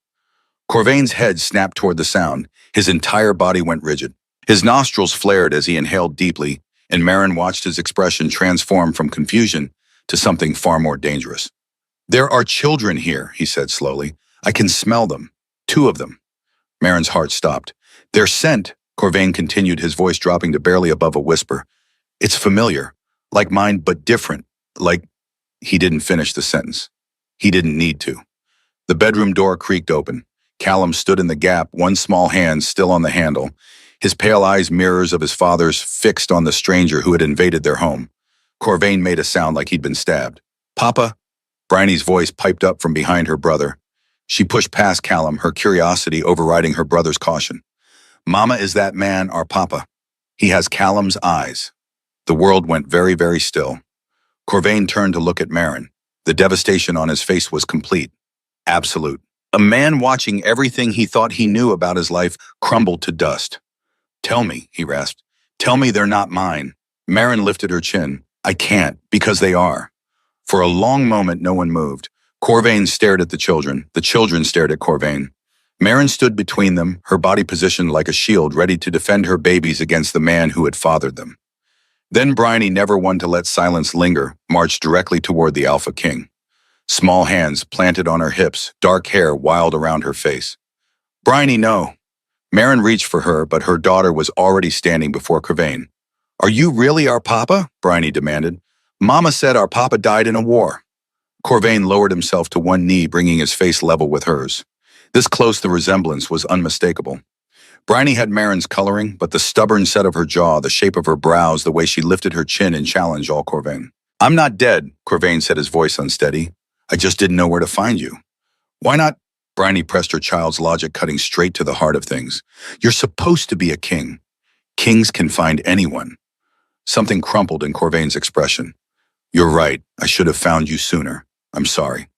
Corvain's head snapped toward the sound. His entire body went rigid. His nostrils flared as he inhaled deeply, and Marin watched his expression transform from confusion to something far more dangerous. "There are children here," he said slowly. "I can smell them. 2 of them." Marin's heart stopped. "They're sent," Corvain continued, his voice dropping to barely above a whisper. "It's familiar, like mine, but different, like—" He didn't finish the sentence. He didn't need to. The bedroom door creaked open. Callum stood in the gap, one small hand still on the handle, his pale eyes mirrors of his father's fixed on the stranger who had invaded their home. Corvain made a sound like he'd been stabbed. "Papa?" Bryony's voice piped up from behind her brother. She pushed past Callum, her curiosity overriding her brother's caution. "Mama, is that man our papa? He has Callum's eyes." The world went very, very still. Corvain turned to look at Marin. The devastation on his face was complete, absolute. A man watching everything he thought he knew about his life crumbled to dust. Tell me, he rasped. Tell me they're not mine. Marin lifted her chin. I can't, because they are. For a long moment, no one moved. Corvain stared at the children. The children stared at Corvain. Marin stood between them, her body positioned like a shield, ready to defend her babies against the man who had fathered them. Then Bryony, never one to let silence linger, marched directly toward the Alpha King. Small hands planted on her hips, dark hair wild around her face. Bryony, no. Marin reached for her, but her daughter was already standing before Corvain. Are you really our papa? Bryony demanded. Mama said our papa died in a war. Corvain lowered himself to one knee, bringing his face level with hers. This close, the resemblance was unmistakable. Bryony had Marin's coloring, but the stubborn set of her jaw, the shape of her brows, the way she lifted her chin in challenge all Corvain. I'm not dead, Corvain said, his voice unsteady. I just didn't know where to find you. Why not? Bryony pressed her child's logic, cutting straight to the heart of things. You're supposed to be a king. Kings can find anyone. Something crumpled in Corvain's expression. You're right. I should have found you sooner. I'm sorry.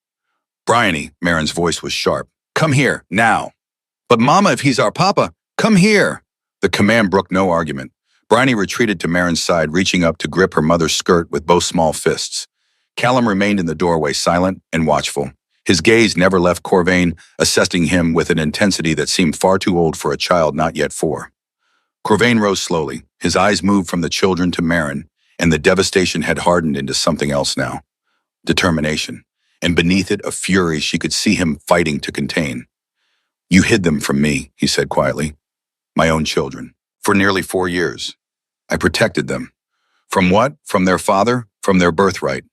Bryony, Marin's voice was sharp. Come here, now. But Mama, if he's our papa, come here. The command brooked no argument. Bryony retreated to Marin's side, reaching up to grip her mother's skirt with both small fists. Callum remained in the doorway, silent and watchful. His gaze never left Corvain, assessing him with an intensity that seemed far too old for a child not yet 4. Corvain rose slowly. His eyes moved from the children to Marin, and the devastation had hardened into something else now. Determination. And beneath it, a fury she could see him fighting to contain. You hid them from me, he said quietly. My own children. For nearly 4 years. I protected them. From what? From their father? From their birthright.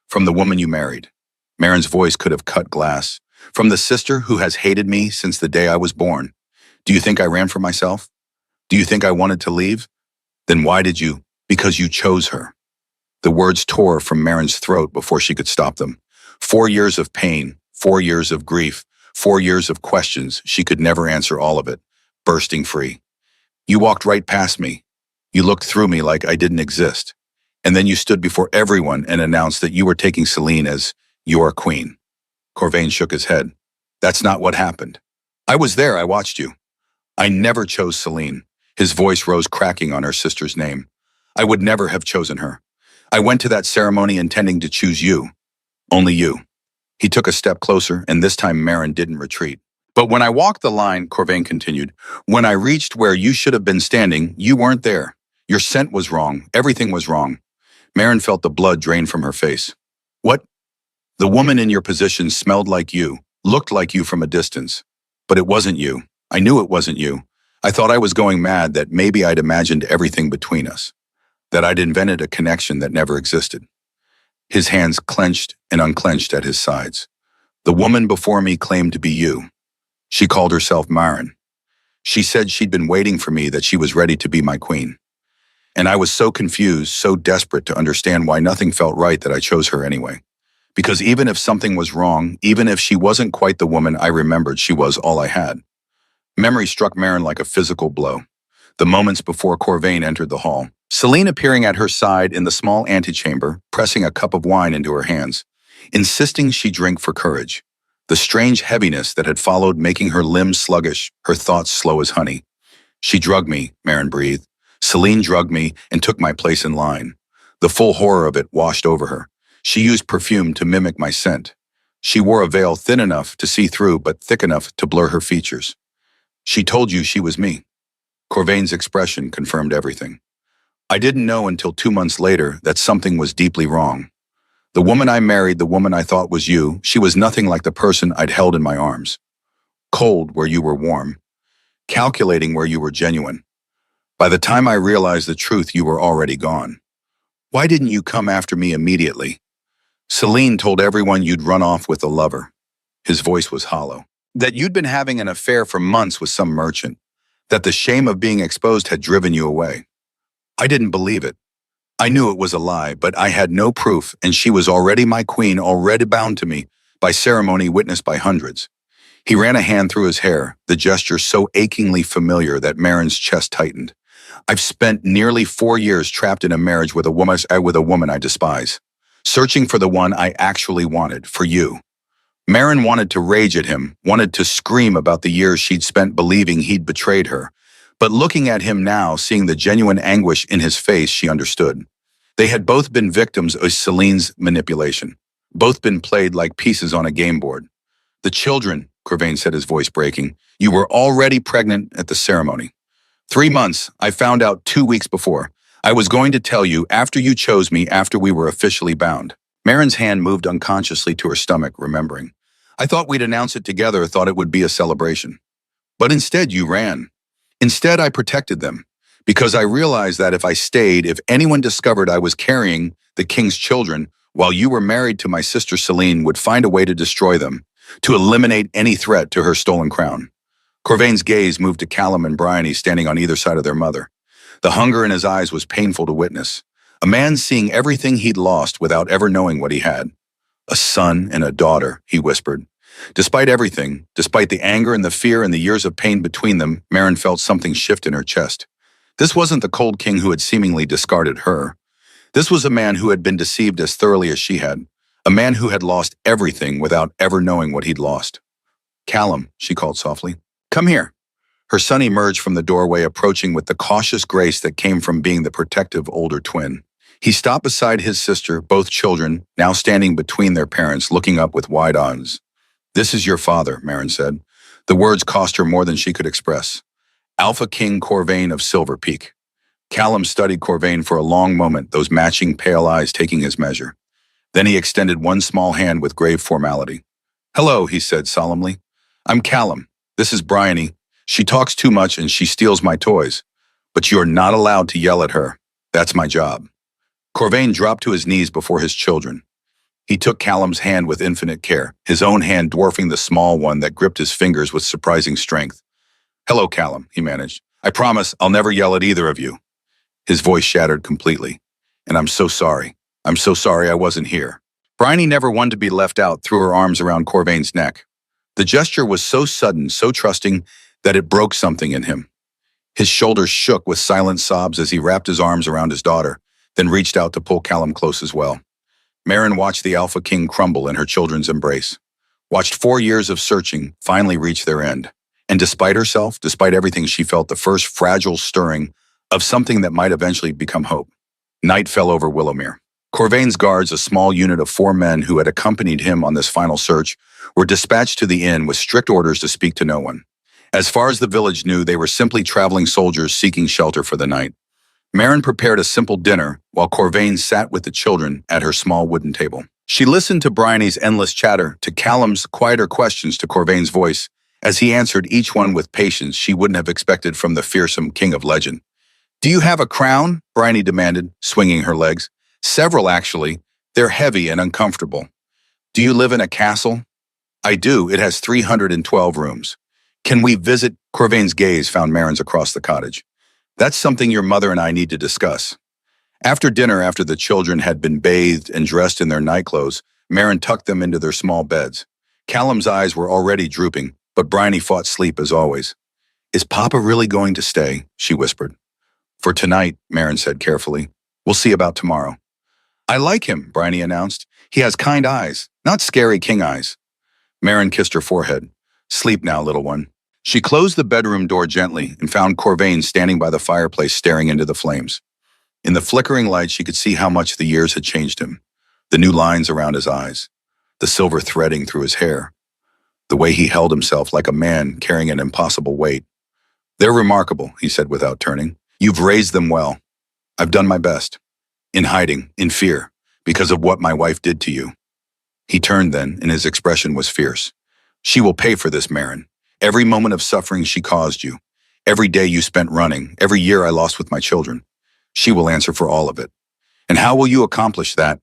From the woman you married. Marin's voice could have cut glass. From the sister who has hated me since the day I was born. Do you think I ran for myself? Do you think I wanted to leave? Then why did you? Because you chose her. The words tore from Marin's throat before she could stop them. 4 years of pain, 4 years of grief, 4 years of questions, she could never answer all of it, bursting free. You walked right past me. You looked through me like I didn't exist. And then you stood before everyone and announced that you were taking Celine as your queen. Corvain shook his head. That's not what happened. I was there, I watched you. I never chose Celine. His voice rose, cracking on her sister's name. I would never have chosen her. I went to that ceremony intending to choose you. Only you. He took a step closer, and this time Marin didn't retreat. But when I walked the line, Corvain continued, when I reached where you should have been standing, you weren't there. Your scent was wrong. Everything was wrong. Marin felt the blood drain from her face. What? The woman in your position smelled like you, looked like you from a distance. But it wasn't you. I knew it wasn't you. I thought I was going mad, that maybe I'd imagined everything between us. That I'd invented a connection that never existed. His hands clenched and unclenched at his sides. The woman before me claimed to be you. She called herself Marin. She said she'd been waiting for me, that she was ready to be my queen. And I was so confused, so desperate to understand why nothing felt right, that I chose her anyway. Because even if something was wrong, even if she wasn't quite the woman I remembered, she was all I had. Memory struck Marin like a physical blow. The moments before Corvain entered the hall, Celine appearing at her side in the small antechamber, pressing a cup of wine into her hands, insisting she drink for courage. The strange heaviness that had followed, making her limbs sluggish, her thoughts slow as honey. She drugged me, Marin breathed. Celine drugged me and took my place in line. The full horror of it washed over her. She used perfume to mimic my scent. She wore a veil thin enough to see through, but thick enough to blur her features. She told you she was me. Corvain's expression confirmed everything. I didn't know until 2 months later that something was deeply wrong. The woman I married, the woman I thought was you, she was nothing like the person I'd held in my arms. Cold where you were warm. Calculating where you were genuine. By the time I realized the truth, you were already gone. Why didn't you come after me immediately? Celine told everyone you'd run off with a lover. His voice was hollow. That you'd been having an affair for months with some merchant. That the shame of being exposed had driven you away. I didn't believe it. I knew it was a lie, but I had no proof, and she was already my queen, already bound to me, by ceremony witnessed by hundreds. He ran a hand through his hair, the gesture so achingly familiar that Marin's chest tightened. I've spent nearly 4 years trapped in a marriage with a woman I despise, searching for the one I actually wanted, for you. Marin wanted to rage at him, wanted to scream about the years she'd spent believing he'd betrayed her. But looking at him now, seeing the genuine anguish in his face, she understood. They had both been victims of Celine's manipulation, both been played like pieces on a game board. The children, Corvain said, his voice breaking, you were already pregnant at the ceremony. 3 months, I found out 2 weeks before. I was going to tell you after you chose me, after we were officially bound. Marin's hand moved unconsciously to her stomach, remembering. I thought we'd announce it together, thought it would be a celebration. But instead you ran. Instead I protected them, because I realized that if I stayed, if anyone discovered I was carrying the king's children while you were married to my sister Celine, would find a way to destroy them, to eliminate any threat to her stolen crown. Corvain's gaze moved to Callum and Bryony standing on either side of their mother. The hunger in his eyes was painful to witness. A man seeing everything he'd lost without ever knowing what he had. A son and a daughter, he whispered. Despite everything, despite the anger and the fear and the years of pain between them, Marin felt something shift in her chest. This wasn't the cold king who had seemingly discarded her. This was a man who had been deceived as thoroughly as she had. A man who had lost everything without ever knowing what he'd lost. Callum, she called softly. Come here. Her son emerged from the doorway, approaching with the cautious grace that came from being the protective older twin. He stopped beside his sister, both children, now standing between their parents, looking up with wide eyes. This is your father, Marin said. The words cost her more than she could express. Alpha King Corvain of Silver Peak. Callum studied Corvain for a long moment, those matching pale eyes taking his measure. Then he extended one small hand with grave formality. Hello, he said solemnly. I'm Callum. This is Bryony. She talks too much and she steals my toys. But you're not allowed to yell at her. That's my job. Corvain dropped to his knees before his children. He took Callum's hand with infinite care, his own hand dwarfing the small one that gripped his fingers with surprising strength. Hello, Callum, he managed. I promise I'll never yell at either of you. His voice shattered completely. And I'm so sorry. I'm so sorry I wasn't here. Bryony never wanted to be left out, threw her arms around Corvain's neck. The gesture was so sudden, so trusting, that it broke something in him. His shoulders shook with silent sobs as he wrapped his arms around his daughter, then reached out to pull Callum close as well. Marin watched the Alpha King crumble in her children's embrace, watched 4 years of searching finally reach their end. And despite herself, despite everything, she felt the first fragile stirring of something that might eventually become hope. Night fell over Willowmere. Corvain's guards, a small unit of 4 men who had accompanied him on this final search, were dispatched to the inn with strict orders to speak to no one. As far as the village knew, they were simply traveling soldiers seeking shelter for the night. Marin prepared a simple dinner while Corvain sat with the children at her small wooden table. She listened to Bryony's endless chatter, to Callum's quieter questions, to Corvain's voice, as he answered each one with patience she wouldn't have expected from the fearsome king of legend. Do you have a crown? Bryony demanded, swinging her legs. Several, actually. They're heavy and uncomfortable. Do you live in a castle? I do. It has 312 rooms. Can we visit? Corvain's gaze found Marin's across the cottage. That's something your mother and I need to discuss. After dinner, after the children had been bathed and dressed in their nightclothes, Marin tucked them into their small beds. Callum's eyes were already drooping, but Bryony fought sleep as always. Is Papa really going to stay? She whispered. For tonight, Marin said carefully. We'll see about tomorrow. I like him, Bryony announced. He has kind eyes, not scary king eyes. Marin kissed her forehead. Sleep now, little one. She closed the bedroom door gently and found Corvain standing by the fireplace staring into the flames. In the flickering light, she could see how much the years had changed him. The new lines around his eyes, the silver threading through his hair, the way he held himself like a man carrying an impossible weight. They're remarkable, he said without turning. You've raised them well. I've done my best. In hiding, in fear, because of what my wife did to you. He turned then, and his expression was fierce. She will pay for this, Marin. Every moment of suffering she caused you. Every day you spent running. Every year I lost with my children. She will answer for all of it. And how will you accomplish that?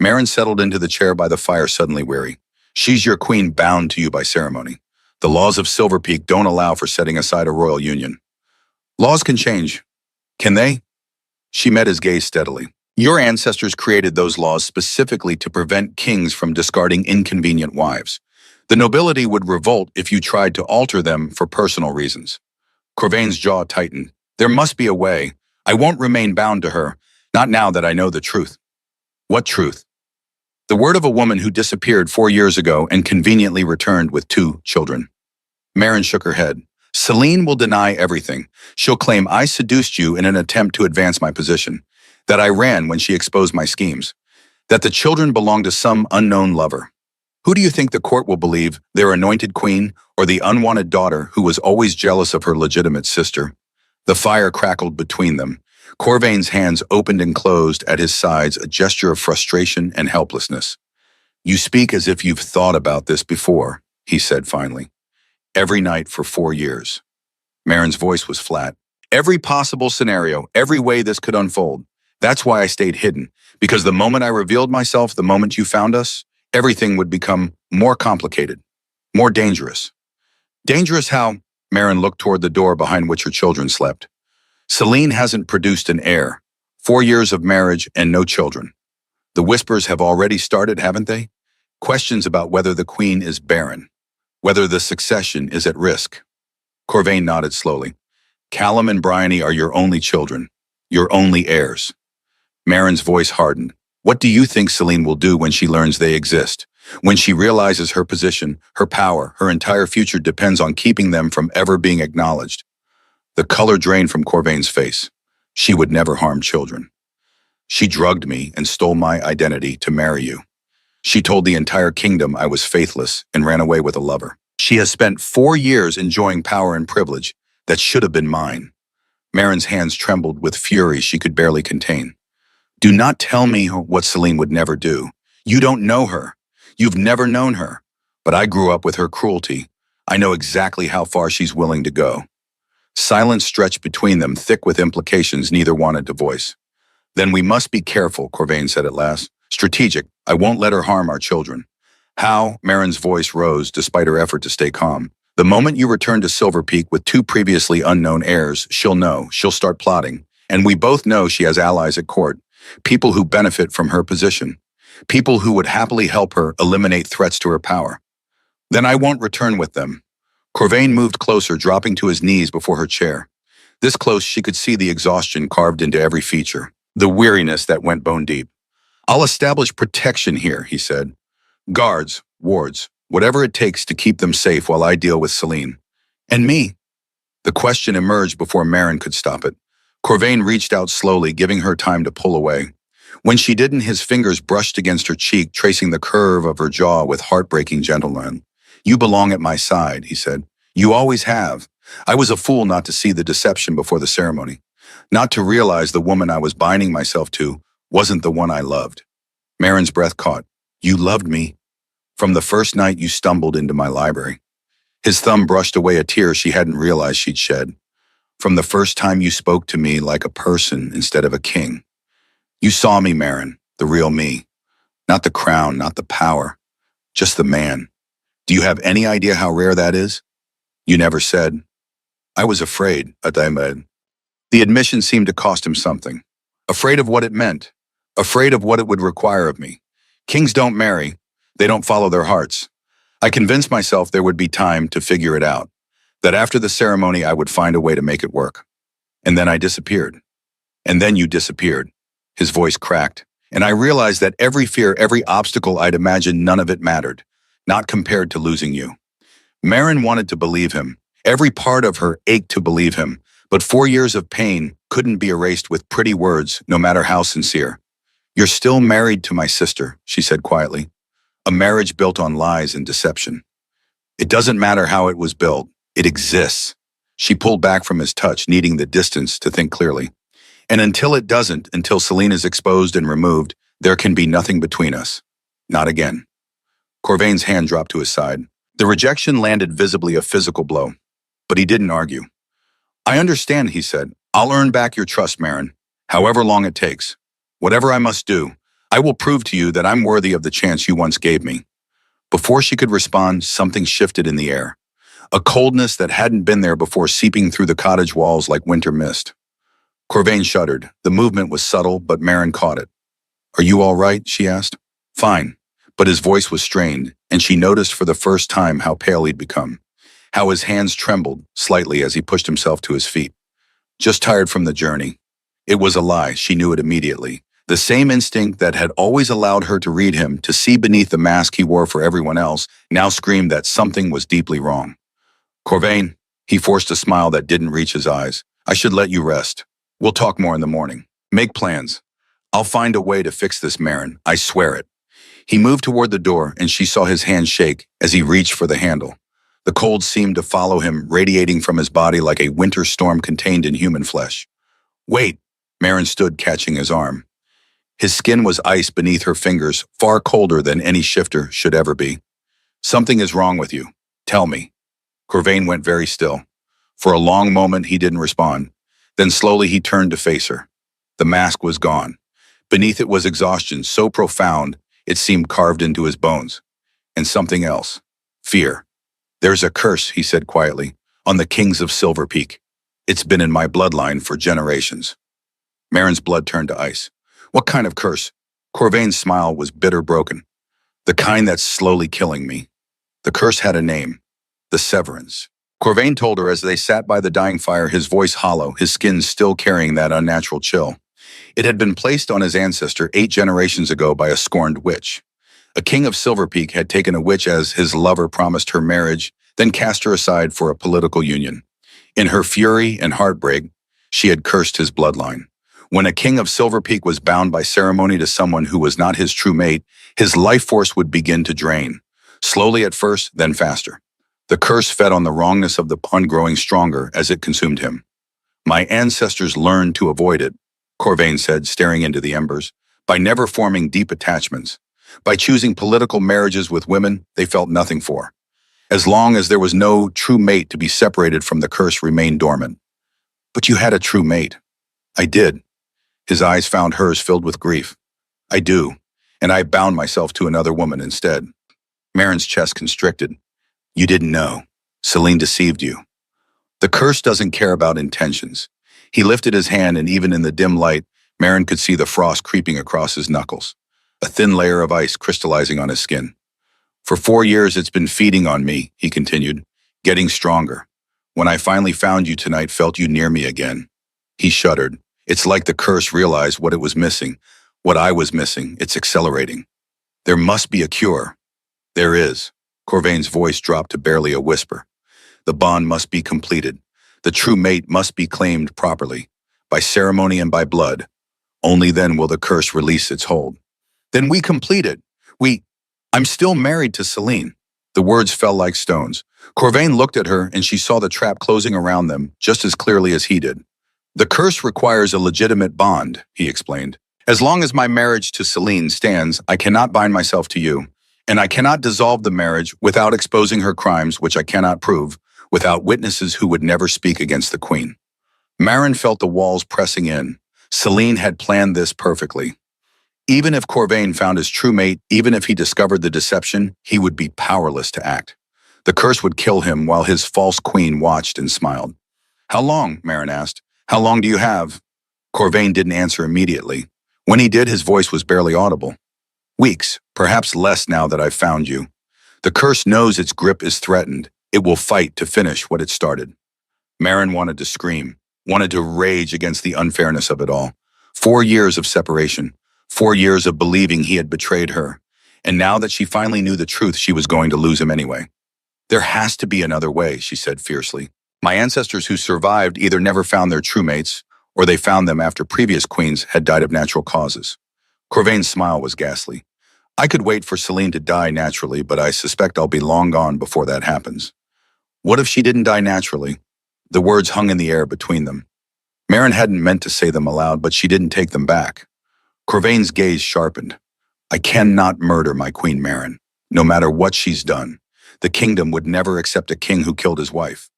Marin settled into the chair by the fire, suddenly weary. She's your queen, bound to you by ceremony. The laws of Silver Peak don't allow for setting aside a royal union. Laws can change. Can they? She met his gaze steadily. Your ancestors created those laws specifically to prevent kings from discarding inconvenient wives. The nobility would revolt if you tried to alter them for personal reasons. Corvain's jaw tightened. There must be a way. I won't remain bound to her, not now that I know the truth. What truth? The word of a woman who disappeared 4 years ago and conveniently returned with 2 children. Marin shook her head. Celine will deny everything. She'll claim I seduced you in an attempt to advance my position, that I ran when she exposed my schemes, that the children belong to some unknown lover. Who do you think the court will believe, their anointed queen or the unwanted daughter who was always jealous of her legitimate sister? The fire crackled between them. Corvain's hands opened and closed at his sides, a gesture of frustration and helplessness. You speak as if you've thought about this before, he said finally. Every night for 4 years. Marin's voice was flat. Every possible scenario, every way this could unfold. That's why I stayed hidden, because the moment I revealed myself, the moment you found us, everything would become more complicated, more dangerous. Dangerous how? Marin looked toward the door behind which her children slept. Celine hasn't produced an heir. 4 years of marriage and no children. The whispers have already started, haven't they? Questions about whether the queen is barren, whether the succession is at risk. Corvain nodded slowly. Callum and Bryony are your only children, your only heirs. Marin's voice hardened. What do you think Celine will do when she learns they exist? When she realizes her position, her power, her entire future depends on keeping them from ever being acknowledged? The color drained from Corvain's face. She would never harm children. She drugged me and stole my identity to marry you. She told the entire kingdom I was faithless and ran away with a lover. She has spent 4 years enjoying power and privilege that should have been mine. Marin's hands trembled with fury she could barely contain. Do not tell me what Celine would never do. You don't know her. You've never known her. But I grew up with her cruelty. I know exactly how far she's willing to go. Silence stretched between them, thick with implications neither wanted to voice. Then we must be careful, Corvain said at last. Strategic. I won't let her harm our children. How? Marin's voice rose despite her effort to stay calm. The moment you return to Silver Peak with 2 previously unknown heirs, she'll know. She'll start plotting. And we both know she has allies at court. People who benefit from her position. People who would happily help her eliminate threats to her power. Then I won't return with them. Corvain moved closer, dropping to his knees before her chair. This close, she could see the exhaustion carved into every feature, the weariness that went bone deep. I'll establish protection here, he said. Guards, wards, whatever it takes to keep them safe while I deal with Celine. And me? The question emerged before Marin could stop it. Corvain reached out slowly, giving her time to pull away. When she didn't, his fingers brushed against her cheek, tracing the curve of her jaw with heartbreaking gentleness. You belong at my side, he said. You always have. I was a fool not to see the deception before the ceremony, not to realize the woman I was binding myself to wasn't the one I loved. Marin's breath caught. You loved me. From the first night you stumbled into my library. His thumb brushed away a tear she hadn't realized she'd shed. From the first time you spoke to me like a person instead of a king. You saw me, Marin, the real me. Not the crown, not the power, just the man. Do you have any idea how rare that is? You never said. I was afraid, Adaimed. The admission seemed to cost him something. Afraid of what it meant. Afraid of what it would require of me. Kings don't marry. They don't follow their hearts. I convinced myself there would be time to figure it out. That after the ceremony I would find a way to make it work. And then I disappeared. And then you disappeared. His voice cracked. And I realized that every fear, every obstacle I'd imagined, none of it mattered. Not compared to losing you. Marin wanted to believe him. Every part of her ached to believe him. But 4 years of pain couldn't be erased with pretty words, no matter how sincere. You're still married to my sister, she said quietly. A marriage built on lies and deception. It doesn't matter how it was built. It exists. She pulled back from his touch, needing the distance to think clearly. And until it doesn't, until Celine is exposed and removed, there can be nothing between us. Not again. Corvain's hand dropped to his side. The rejection landed visibly a physical blow. But he didn't argue. I understand, he said. I'll earn back your trust, Marin, however long it takes. Whatever I must do, I will prove to you that I'm worthy of the chance you once gave me. Before she could respond, something shifted in the air. A coldness that hadn't been there before seeping through the cottage walls like winter mist. Corvain shuddered. The movement was subtle, but Marin caught it. Are you all right? She asked. Fine. But his voice was strained, and she noticed for the first time how pale he'd become. How his hands trembled slightly as he pushed himself to his feet. Just tired from the journey. It was a lie, she knew it immediately. The same instinct that had always allowed her to read him, to see beneath the mask he wore for everyone else, now screamed that something was deeply wrong. Corvain, he forced a smile that didn't reach his eyes. I should let you rest. We'll talk more in the morning. Make plans. I'll find a way to fix this, Marin. I swear it. He moved toward the door, and she saw his hand shake as he reached for the handle. The cold seemed to follow him, radiating from his body like a winter storm contained in human flesh. Wait, Marin stood, catching his arm. His skin was ice beneath her fingers, far colder than any shifter should ever be. Something is wrong with you. Tell me. Corvain went very still. For a long moment, he didn't respond. Then slowly he turned to face her. The mask was gone. Beneath it was exhaustion so profound it seemed carved into his bones. And something else. Fear. There's a curse, he said quietly, on the kings of Silver Peak. It's been in my bloodline for generations. Marin's blood turned to ice. What kind of curse? Corvain's smile was bitter, broken. The kind that's slowly killing me. The curse had a name. The Severance. Corvain told her as they sat by the dying fire, his voice hollow, his skin still carrying that unnatural chill. It had been placed on his ancestor 8 generations ago by a scorned witch. A king of Silver Peak had taken a witch as his lover, promised her marriage, then cast her aside for a political union. In her fury and heartbreak, she had cursed his bloodline. When a king of Silver Peak was bound by ceremony to someone who was not his true mate, his life force would begin to drain. Slowly at first, then faster. The curse fed on the wrongness of the pun, growing stronger as it consumed him. My ancestors learned to avoid it, Corvain said, staring into the embers, by never forming deep attachments, by choosing political marriages with women they felt nothing for. As long as there was no true mate to be separated from, the curse remained dormant. But you had a true mate. I did. His eyes found hers, filled with grief. I do, and I bound myself to another woman instead. Marin's chest constricted. You didn't know. Celine deceived you. The curse doesn't care about intentions. He lifted his hand, and even in the dim light, Marin could see the frost creeping across his knuckles, a thin layer of ice crystallizing on his skin. For 4 years it's been feeding on me, he continued, getting stronger. When I finally found you tonight, felt you near me again. He shuddered. It's like the curse realized what it was missing, what I was missing. It's accelerating. There must be a cure. There is. Corvain's voice dropped to barely a whisper. The bond must be completed. The true mate must be claimed properly, by ceremony and by blood. Only then will the curse release its hold. Then we complete it. I'm still married to Celine. The words fell like stones. Corvain looked at her, and she saw the trap closing around them just as clearly as he did. The curse requires a legitimate bond, he explained. As long as my marriage to Celine stands, I cannot bind myself to you, and I cannot dissolve the marriage without exposing her crimes, which I cannot prove, without witnesses who would never speak against the queen. Marin felt the walls pressing in. Celine had planned this perfectly. Even if Corvain found his true mate, even if he discovered the deception, he would be powerless to act. The curse would kill him while his false queen watched and smiled. How long? Marin asked. How long do you have? Corvain didn't answer immediately. When he did, his voice was barely audible. Weeks, perhaps less now that I've found you. The curse knows its grip is threatened. It will fight to finish what it started. Marin wanted to scream, wanted to rage against the unfairness of it all. 4 years of separation, 4 years of believing he had betrayed her. And now that she finally knew the truth, she was going to lose him anyway. There has to be another way, she said fiercely. My ancestors who survived either never found their true mates, or they found them after previous queens had died of natural causes. Corvain's smile was ghastly. I could wait for Celine to die naturally, but I suspect I'll be long gone before that happens. What if she didn't die naturally? The words hung in the air between them. Marin hadn't meant to say them aloud, but she didn't take them back. Corvain's gaze sharpened. I cannot murder my queen Marin, no matter what she's done. The kingdom would never accept a king who killed his wife.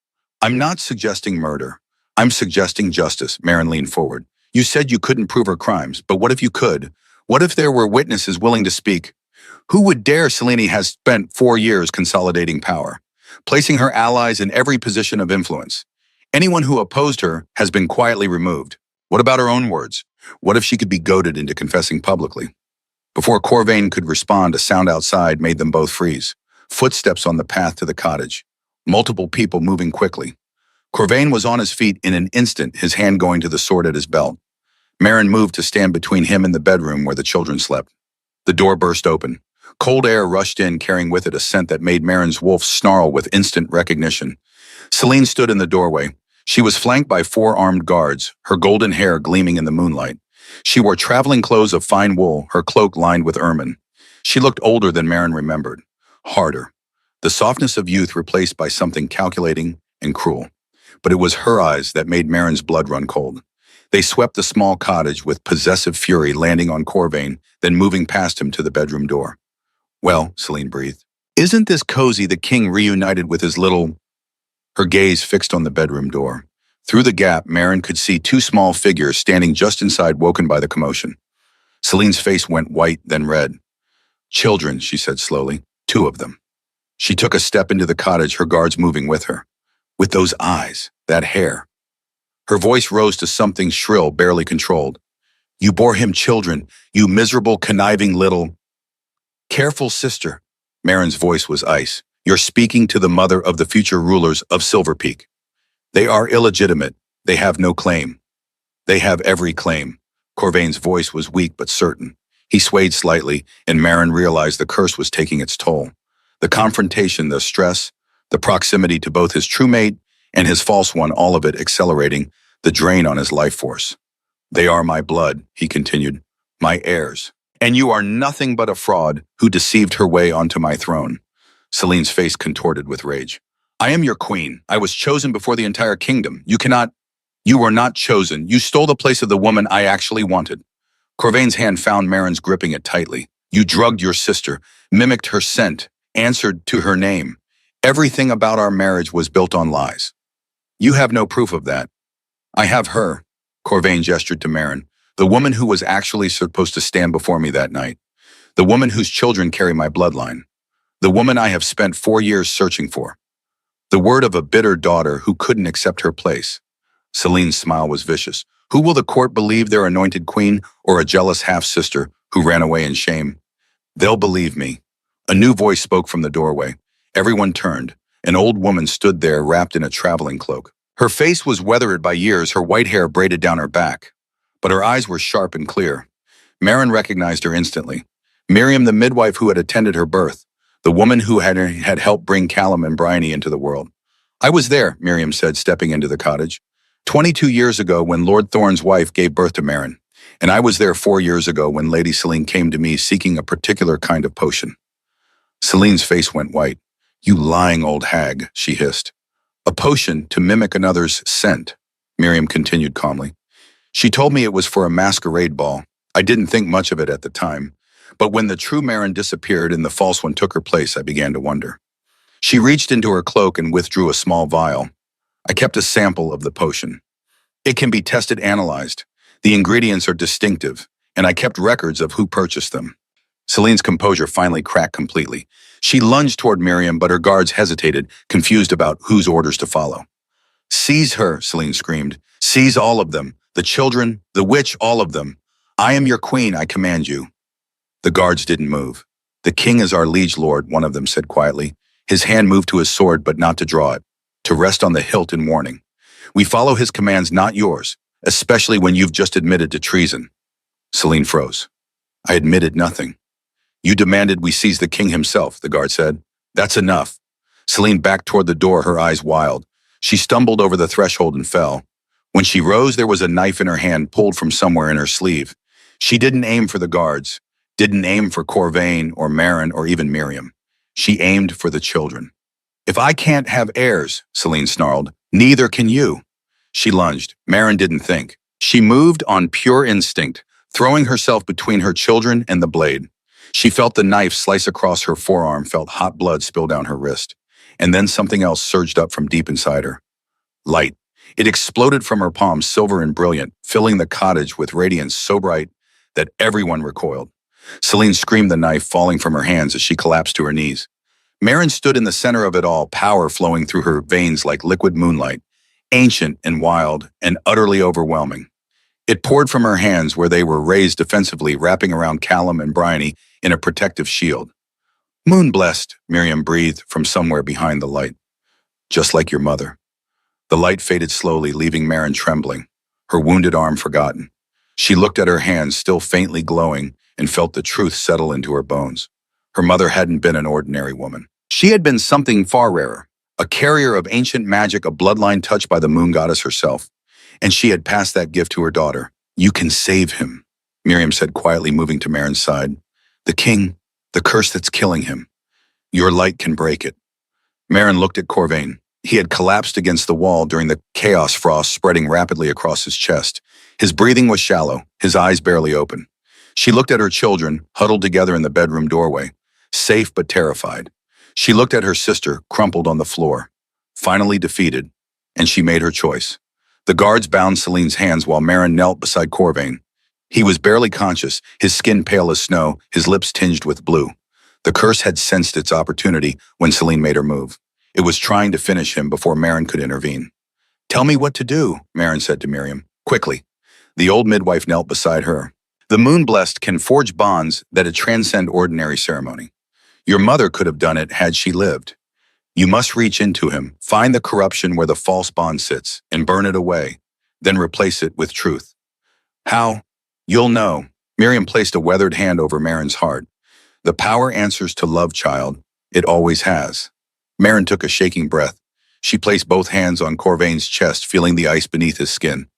I'm not suggesting murder. I'm suggesting justice, Marin leaned forward. You said you couldn't prove her crimes, but what if you could? What if there were witnesses willing to speak? Who would dare? Celine has spent 4 years consolidating power, placing her allies in every position of influence. Anyone who opposed her has been quietly removed. What about her own words? What if she could be goaded into confessing publicly? Before Corvain could respond, a sound outside made them both freeze. Footsteps on the path to the cottage. Multiple people moving quickly. Corvain was on his feet in an instant, his hand going to the sword at his belt. Marin moved to stand between him and the bedroom where the children slept. The door burst open. Cold air rushed in, carrying with it a scent that made Marin's wolf snarl with instant recognition. Celine stood in the doorway. She was flanked by 4 armed guards, her golden hair gleaming in the moonlight. She wore traveling clothes of fine wool, her cloak lined with ermine. She looked older than Marin remembered, harder, the softness of youth replaced by something calculating and cruel. But it was her eyes that made Marin's blood run cold. They swept the small cottage with possessive fury, landing on Corvain, then moving past him to the bedroom door. "Well," Celine breathed, "isn't this cozy, the king reunited with his little—" Her gaze fixed on the bedroom door. Through the gap, Marin could see 2 small figures standing just inside, woken by the commotion. Celine's face went white, then red. "Children," she said slowly, "2 of them." She took a step into the cottage, her guards moving with her. With those eyes, that hair. Her voice rose to something shrill, barely controlled. "You bore him children, you miserable, conniving little—" "Careful, sister." Marin's voice was ice. "You're speaking to the mother of the future rulers of Silver Peak. They are illegitimate. They have no claim." "They have every claim." Corvain's voice was weak but certain. He swayed slightly, and Marin realized the curse was taking its toll. The confrontation, the stress, the proximity to both his true mate and his false one, all of it accelerating the drain on his life force. "They are my blood," he continued, "my heirs. And you are nothing but a fraud who deceived her way onto my throne." Celine's face contorted with rage. "I am your queen. I was chosen before the entire kingdom. You were not chosen. You stole the place of the woman I actually wanted." Corvain's hand found Marin's, gripping it tightly. "You drugged your sister, mimicked her scent, answered to her name. Everything about our marriage was built on lies. You have no proof of that." "I have her," Corvain gestured to Marin, "the woman who was actually supposed to stand before me that night. The woman whose children carry my bloodline. The woman I have spent 4 years searching for. The word of a bitter daughter who couldn't accept her place." Celine's smile was vicious. "Who will the court believe, their anointed queen or a jealous half-sister who ran away in shame?" "They'll believe me." A new voice spoke from the doorway. Everyone turned. An old woman stood there, wrapped in a traveling cloak. Her face was weathered by years, her white hair braided down her back. But her eyes were sharp and clear. Marin recognized her instantly. Miriam, the midwife who had attended her birth. The woman who had helped bring Callum and Bryony into the world. "I was there," Miriam said, stepping into the cottage. 22 years ago when Lord Thorne's wife gave birth to Marin. And I was there 4 years ago when Lady Celine came to me seeking a particular kind of potion." Celine's face went white. "You lying old hag," she hissed. "A potion to mimic another's scent," Miriam continued calmly. "She told me it was for a masquerade ball. I didn't think much of it at the time. But when the true Marin disappeared and the false one took her place, I began to wonder." She reached into her cloak and withdrew a small vial. "I kept a sample of the potion. It can be tested, analyzed. The ingredients are distinctive, and I kept records of who purchased them." Celine's composure finally cracked completely. She lunged toward Miriam, but her guards hesitated, confused about whose orders to follow. "Seize her," Celine screamed. "Seize all of them. The children, the witch, all of them. I am your queen, I command you." The guards didn't move. "The king is our liege lord," one of them said quietly. His hand moved to his sword, but not to draw it, to rest on the hilt in warning. "We follow his commands, not yours, especially when you've just admitted to treason." Celine froze. "I admitted nothing." "You demanded we seize the king himself," the guard said. "That's enough." Celine backed toward the door, her eyes wild. She stumbled over the threshold and fell. When she rose, there was a knife in her hand, pulled from somewhere in her sleeve. She didn't aim for the guards, didn't aim for Corvain or Marin or even Miriam. She aimed for the children. "If I can't have heirs," Celine snarled, "neither can you." She lunged. Marin didn't think. She moved on pure instinct, throwing herself between her children and the blade. She felt the knife slice across her forearm, felt hot blood spill down her wrist. And then something else surged up from deep inside her. Light. It exploded from her palm, silver and brilliant, filling the cottage with radiance so bright that everyone recoiled. Celine screamed, the knife falling from her hands as she collapsed to her knees. Marin stood in the center of it all, power flowing through her veins like liquid moonlight, ancient and wild and utterly overwhelming. It poured from her hands where they were raised defensively, wrapping around Callum and Bryony in a protective shield. "Moon-blessed," Miriam breathed from somewhere behind the light. "Just like your mother." The light faded slowly, leaving Marin trembling, her wounded arm forgotten. She looked at her hands, still faintly glowing, and felt the truth settle into her bones. Her mother hadn't been an ordinary woman. She had been something far rarer, a carrier of ancient magic, a bloodline touched by the moon goddess herself. And she had passed that gift to her daughter. "You can save him," Miriam said quietly, moving to Marin's side. "The king, the curse that's killing him. Your light can break it." Marin looked at Corvain. He had collapsed against the wall during the chaos frost spreading rapidly across his chest. His breathing was shallow, his eyes barely open. She looked at her children, huddled together in the bedroom doorway, safe but terrified. She looked at her sister, crumpled on the floor, finally defeated, and she made her choice. The guards bound Celine's hands while Marin knelt beside Corvain. He was barely conscious, his skin pale as snow, his lips tinged with blue. The curse had sensed its opportunity when Celine made her move. It was trying to finish him before Marin could intervene. "Tell me what to do," Marin said to Miriam, quickly. The old midwife knelt beside her. "The moon-blessed can forge bonds that transcend ordinary ceremony. Your mother could have done it had she lived. You must reach into him, find the corruption where the false bond sits, and burn it away, then replace it with truth." "How?" "You'll know." Miriam placed a weathered hand over Marin's heart. "The power answers to love, child. It always has." Marin took a shaking breath. She placed both hands on Corvain's chest, feeling the ice beneath his skin.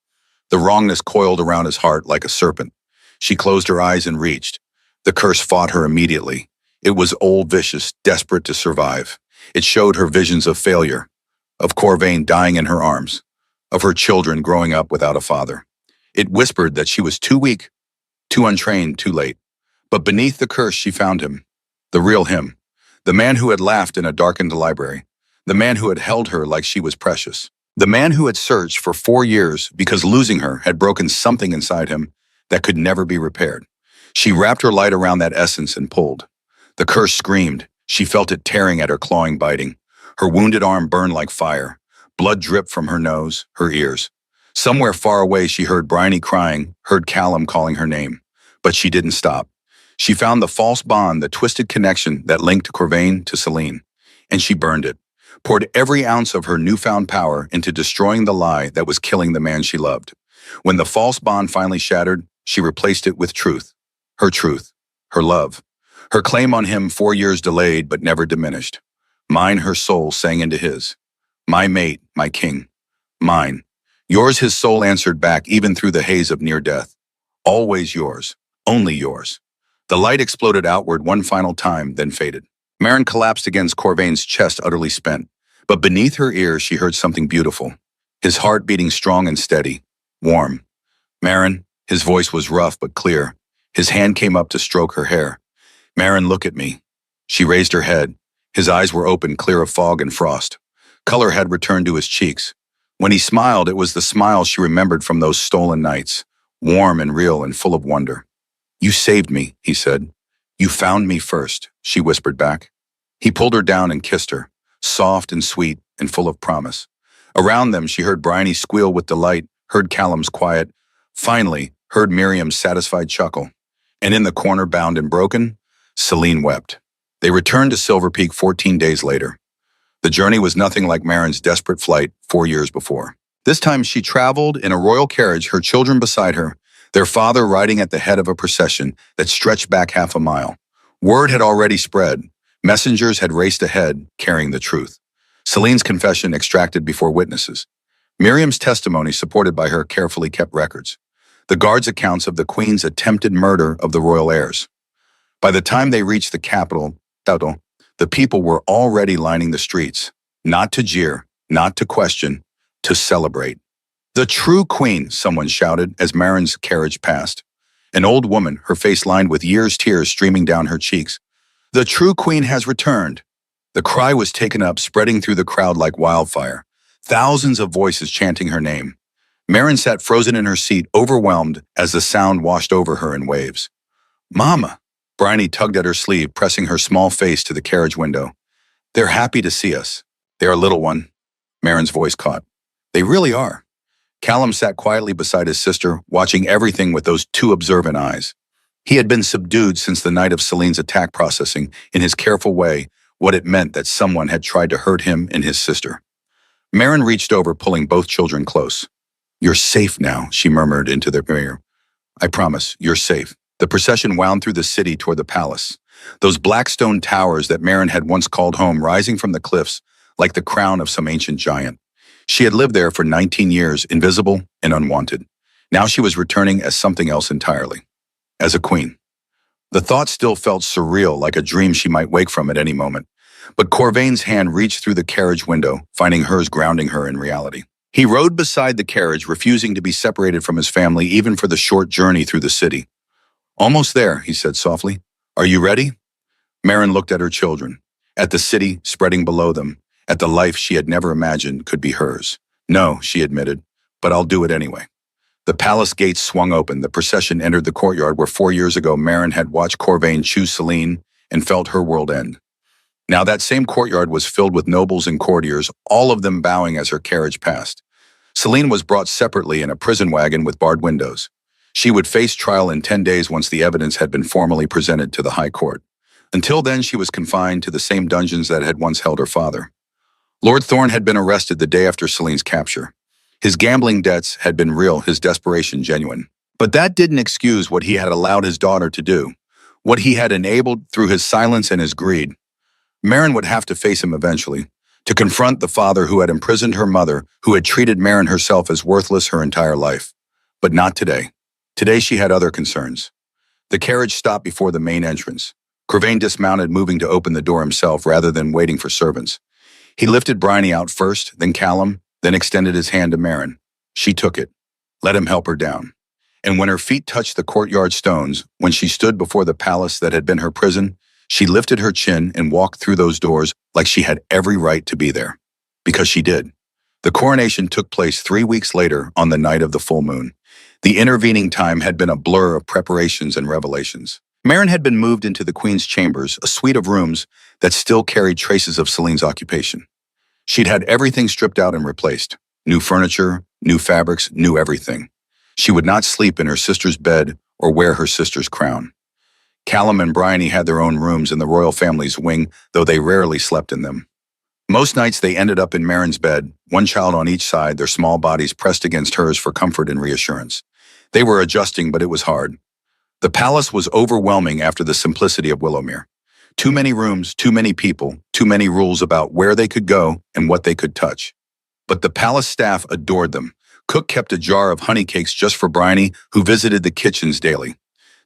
The wrongness coiled around his heart like a serpent. She closed her eyes and reached. The curse fought her immediately. It was old, vicious, desperate to survive. It showed her visions of failure, of Corvain dying in her arms, of her children growing up without a father. It whispered that she was too weak, too untrained, too late. But beneath the curse she found him, the real him, the man who had laughed in a darkened library, the man who had held her like she was precious, the man who had searched for 4 years because losing her had broken something inside him that could never be repaired. She wrapped her light around that essence and pulled. The curse screamed. She felt it tearing at her, clawing, biting. Her wounded arm burned like fire. Blood dripped from her nose, her ears. Somewhere far away she heard Bryony crying, heard Callum calling her name. But she didn't stop. She found the false bond, the twisted connection that linked Corvain to Celine. And she burned it, poured every ounce of her newfound power into destroying the lie that was killing the man she loved. When the false bond finally shattered, she replaced it with truth, her love. Her claim on him 4 years delayed but never diminished. Mine, her soul sang into his. My mate, my king. Mine. Yours, his soul answered back even through the haze of near death. Always yours. Only yours. The light exploded outward one final time, then faded. Marin collapsed against Corvain's chest, utterly spent. But beneath her ear she heard something beautiful. His heart beating strong and steady. Warm. "Marin," his voice was rough but clear. His hand came up to stroke her hair. "Marin, look at me." She raised her head. His eyes were open, clear of fog and frost. Color had returned to his cheeks. When he smiled, it was the smile she remembered from those stolen nights, warm and real and full of wonder. "You saved me," he said. "You found me first," she whispered back. He pulled her down and kissed her, soft and sweet and full of promise. Around them, she heard Bryony squeal with delight, heard Callum's quiet, finally heard Miriam's satisfied chuckle. And in the corner, bound and broken, Celine wept. They returned to Silver Peak 14 days later. The journey was nothing like Marin's desperate flight 4 years before. This time she traveled in a royal carriage, her children beside her, their father riding at the head of a procession that stretched back half a mile. Word had already spread. Messengers had raced ahead, carrying the truth. Celine's confession extracted before witnesses. Miriam's testimony supported by her carefully kept records. The guards' accounts of the Queen's attempted murder of the royal heirs. By the time they reached the capital, Tauto, the people were already lining the streets, not to jeer, not to question, to celebrate. "The true Queen," someone shouted as Marin's carriage passed. An old woman, her face lined with years' tears streaming down her cheeks. "The true Queen has returned." The cry was taken up, spreading through the crowd like wildfire. Thousands of voices chanting her name. Marin sat frozen in her seat, overwhelmed as the sound washed over her in waves. "Mama!" Bryony tugged at her sleeve, pressing her small face to the carriage window. "They're happy to see us." "They are, little one," Marin's voice caught. "They really are." Callum sat quietly beside his sister, watching everything with those two observant eyes. He had been subdued since the night of Celine's attack, processing, in his careful way, what it meant that someone had tried to hurt him and his sister. Marin reached over, pulling both children close. "You're safe now," she murmured into their ear. I promise, you're safe." The procession wound through the city toward the palace. Those black stone towers that Marin had once called home rising from the cliffs like the crown of some ancient giant. She had lived there for 19 years, invisible and unwanted. Now she was returning as something else entirely. As a queen. The thought still felt surreal, like a dream she might wake from at any moment. But Corvain's hand reached through the carriage window, finding hers grounding her in reality. He rode beside the carriage, refusing to be separated from his family even for the short journey through the city. "Almost there," he said softly. "Are you ready?" Marin looked at her children, at the city spreading below them, at the life she had never imagined could be hers. "No," she admitted, "but I'll do it anyway." The palace gates swung open. The procession entered the courtyard where 4 years ago Marin had watched Corvain choose Celine and felt her world end. Now that same courtyard was filled with nobles and courtiers, all of them bowing as her carriage passed. Celine was brought separately in a prison wagon with barred windows. She would face trial in 10 days once the evidence had been formally presented to the High Court. Until then, she was confined to the same dungeons that had once held her father. Lord Thorne had been arrested the day after Celine's capture. His gambling debts had been real, his desperation genuine. But that didn't excuse what he had allowed his daughter to do, what he had enabled through his silence and his greed. Marin would have to face him eventually, to confront the father who had imprisoned her mother, who had treated Marin herself as worthless her entire life. But not today. Today she had other concerns. The carriage stopped before the main entrance. Corvain dismounted, moving to open the door himself rather than waiting for servants. He lifted Bryony out first, then Callum, then extended his hand to Marin. She took it. Let him help her down. And when her feet touched the courtyard stones, when she stood before the palace that had been her prison, she lifted her chin and walked through those doors like she had every right to be there. Because she did. The coronation took place 3 weeks later on the night of the full moon. The intervening time had been a blur of preparations and revelations. Marin had been moved into the Queen's chambers, a suite of rooms that still carried traces of Celine's occupation. She'd had everything stripped out and replaced. New furniture, new fabrics, new everything. She would not sleep in her sister's bed or wear her sister's crown. Callum and Bryony had their own rooms in the royal family's wing, though they rarely slept in them. Most nights they ended up in Marin's bed, one child on each side, their small bodies pressed against hers for comfort and reassurance. They were adjusting, but it was hard. The palace was overwhelming after the simplicity of Willowmere. Too many rooms, too many people, too many rules about where they could go and what they could touch. But the palace staff adored them. Cook kept a jar of honey cakes just for Bryony, who visited the kitchens daily.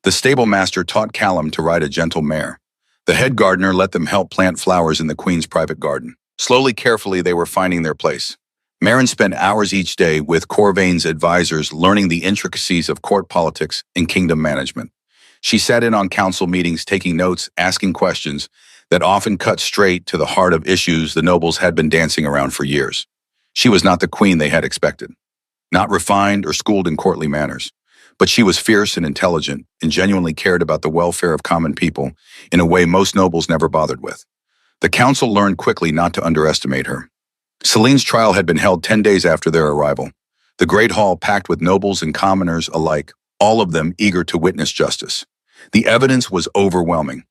The stable master taught Callum to ride a gentle mare. The head gardener let them help plant flowers in the Queen's private garden. Slowly, carefully, they were finding their place. Marin spent hours each day with Corvain's advisors learning the intricacies of court politics and kingdom management. She sat in on council meetings, taking notes, asking questions that often cut straight to the heart of issues the nobles had been dancing around for years. She was not the queen they had expected, not refined or schooled in courtly manners. But she was fierce and intelligent and genuinely cared about the welfare of common people in a way most nobles never bothered with. The council learned quickly not to underestimate her. Celine's trial had been held 10 days after their arrival. The great hall packed with nobles and commoners alike, all of them eager to witness justice. The evidence was overwhelming.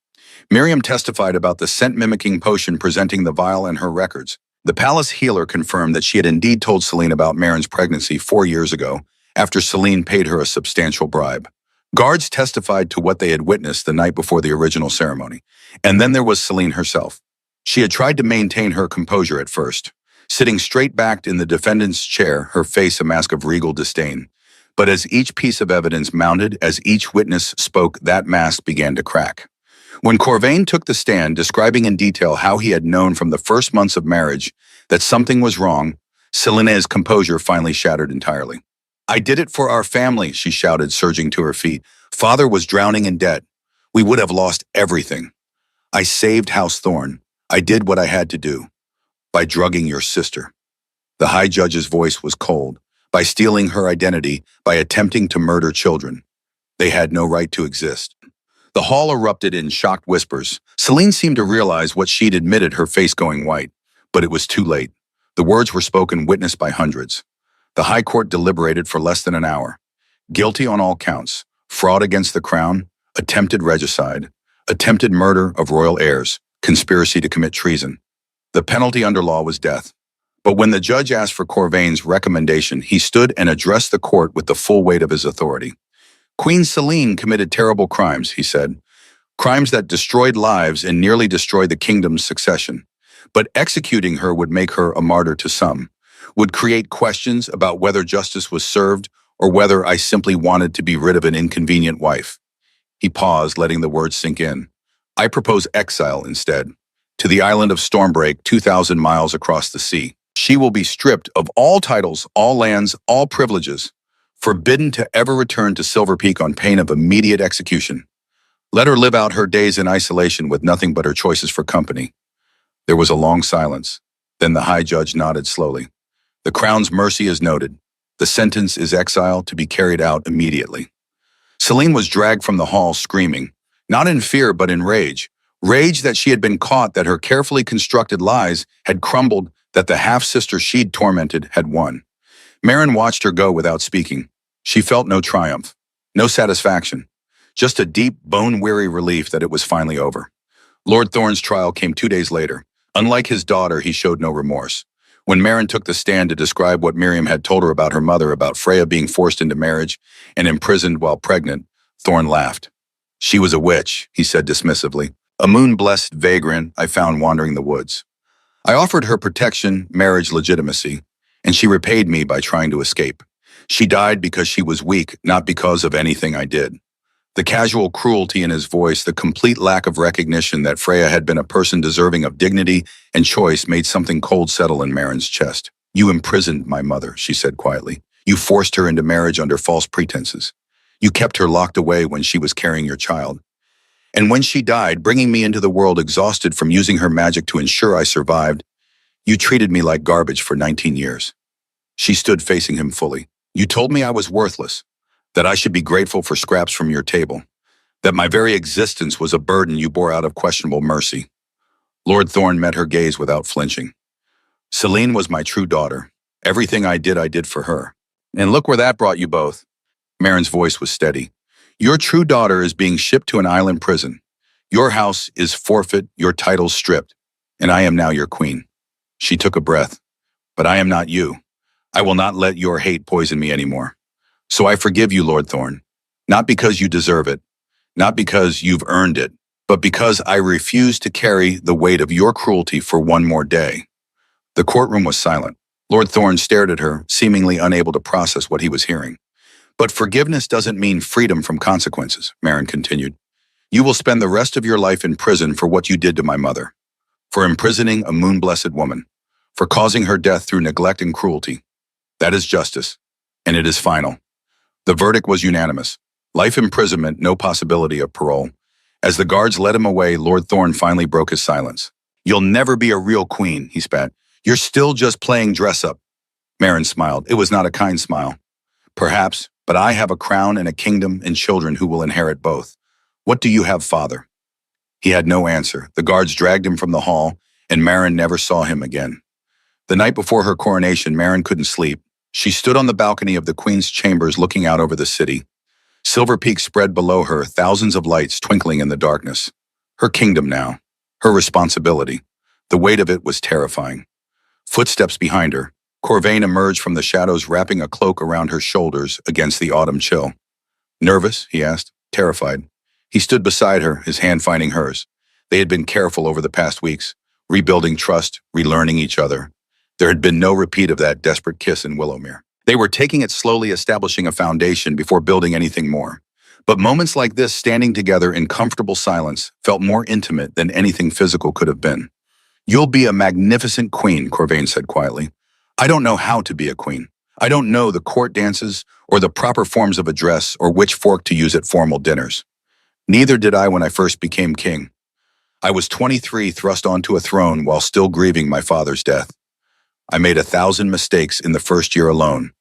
Miriam testified about the scent-mimicking potion presenting the vial and her records. The palace healer confirmed that she had indeed told Celine about Marin's pregnancy 4 years ago, after Celine paid her a substantial bribe. Guards testified to what they had witnessed the night before the original ceremony. And then there was Celine herself. She had tried to maintain her composure at first, sitting straight-backed in the defendant's chair, her face a mask of regal disdain. But as each piece of evidence mounted, as each witness spoke, that mask began to crack. When Corvain took the stand, describing in detail how he had known from the first months of marriage that something was wrong, Celine's composure finally shattered entirely. "I did it for our family," she shouted, surging to her feet. "Father was drowning in debt. We would have lost everything. I saved House Thorne. I did what I had to do. By drugging your sister." The High Judge's voice was cold. By stealing her identity, by attempting to murder children. They had no right to exist. The hall erupted in shocked whispers. Celine seemed to realize what she'd admitted, her face going white. But it was too late. The words were spoken, witnessed by hundreds. The High Court deliberated for less than an hour. Guilty on all counts: fraud against the crown, attempted regicide, attempted murder of royal heirs, conspiracy to commit treason. The penalty under law was death. But when the judge asked for Corvain's recommendation, he stood and addressed the court with the full weight of his authority. Queen Selene committed terrible crimes, he said, crimes that destroyed lives and nearly destroyed the kingdom's succession. But executing her would make her a martyr to some, would create questions about whether justice was served or whether I simply wanted to be rid of an inconvenient wife. He paused, letting the words sink in. I propose exile instead, to the island of Stormbreak, 2,000 miles across the sea. She will be stripped of all titles, all lands, all privileges, forbidden to ever return to Silver Peak on pain of immediate execution. Let her live out her days in isolation with nothing but her choices for company. There was a long silence. Then the High Judge nodded slowly. The Crown's mercy is noted. The sentence is exile to be carried out immediately. Selene was dragged from the hall screaming, not in fear but in rage. Rage that she had been caught, that her carefully constructed lies had crumbled, that the half-sister she'd tormented had won. Meryn watched her go without speaking. She felt no triumph, no satisfaction, just a deep, bone-weary relief that it was finally over. Lord Thorne's trial came 2 days later. Unlike his daughter, he showed no remorse. When Meryn took the stand to describe what Miriam had told her about her mother, about Freya being forced into marriage and imprisoned while pregnant, Thorne laughed. She was a witch, he said dismissively, a moon-blessed vagrant I found wandering the woods. I offered her protection, marriage legitimacy, and she repaid me by trying to escape. She died because she was weak, not because of anything I did. The casual cruelty in his voice, the complete lack of recognition that Freya had been a person deserving of dignity and choice made something cold settle in Meryn's chest. You imprisoned my mother, she said quietly. You forced her into marriage under false pretenses. You kept her locked away when she was carrying your child. And when she died, bringing me into the world exhausted from using her magic to ensure I survived, you treated me like garbage for 19 years. She stood facing him fully. You told me I was worthless, that I should be grateful for scraps from your table, that my very existence was a burden you bore out of questionable mercy. Lord Thorne met her gaze without flinching. Selene was my true daughter. Everything I did for her. And look where that brought you both. Meryn's voice was steady. Your true daughter is being shipped to an island prison. Your house is forfeit, your titles stripped, and I am now your queen. She took a breath. But I am not you. I will not let your hate poison me anymore. So I forgive you, Lord Thorne, not because you deserve it, not because you've earned it, but because I refuse to carry the weight of your cruelty for one more day. The courtroom was silent. Lord Thorne stared at her, seemingly unable to process what he was hearing. But forgiveness doesn't mean freedom from consequences, Meryn continued. You will spend the rest of your life in prison for what you did to my mother, for imprisoning a moon-blessed woman, for causing her death through neglect and cruelty. That is justice, and it is final. The verdict was unanimous. Life imprisonment, no possibility of parole. As the guards led him away, Lord Thorne finally broke his silence. You'll never be a real queen, he spat. You're still just playing dress-up. Meryn smiled. It was not a kind smile. Perhaps, but I have a crown and a kingdom and children who will inherit both. What do you have, father? He had no answer. The guards dragged him from the hall, and Meryn never saw him again. The night before her coronation, Meryn couldn't sleep. She stood on the balcony of the Queen's chambers looking out over the city. Silver Peak spread below her, thousands of lights twinkling in the darkness. Her kingdom now. Her responsibility. The weight of it was terrifying. Footsteps behind her. Corvain emerged from the shadows, wrapping a cloak around her shoulders against the autumn chill. Nervous? He asked, terrified. He stood beside her, his hand finding hers. They had been careful over the past weeks, rebuilding trust, relearning each other. There had been no repeat of that desperate kiss in Willowmere. They were taking it slowly, establishing a foundation before building anything more. But moments like this, standing together in comfortable silence, felt more intimate than anything physical could have been. You'll be a magnificent queen, Corvain said quietly. I don't know how to be a queen. I don't know the court dances or the proper forms of address or which fork to use at formal dinners. Neither did I when I first became king. I was 23, thrust onto a throne while still grieving my father's death. I made 1,000 mistakes in the first year alone.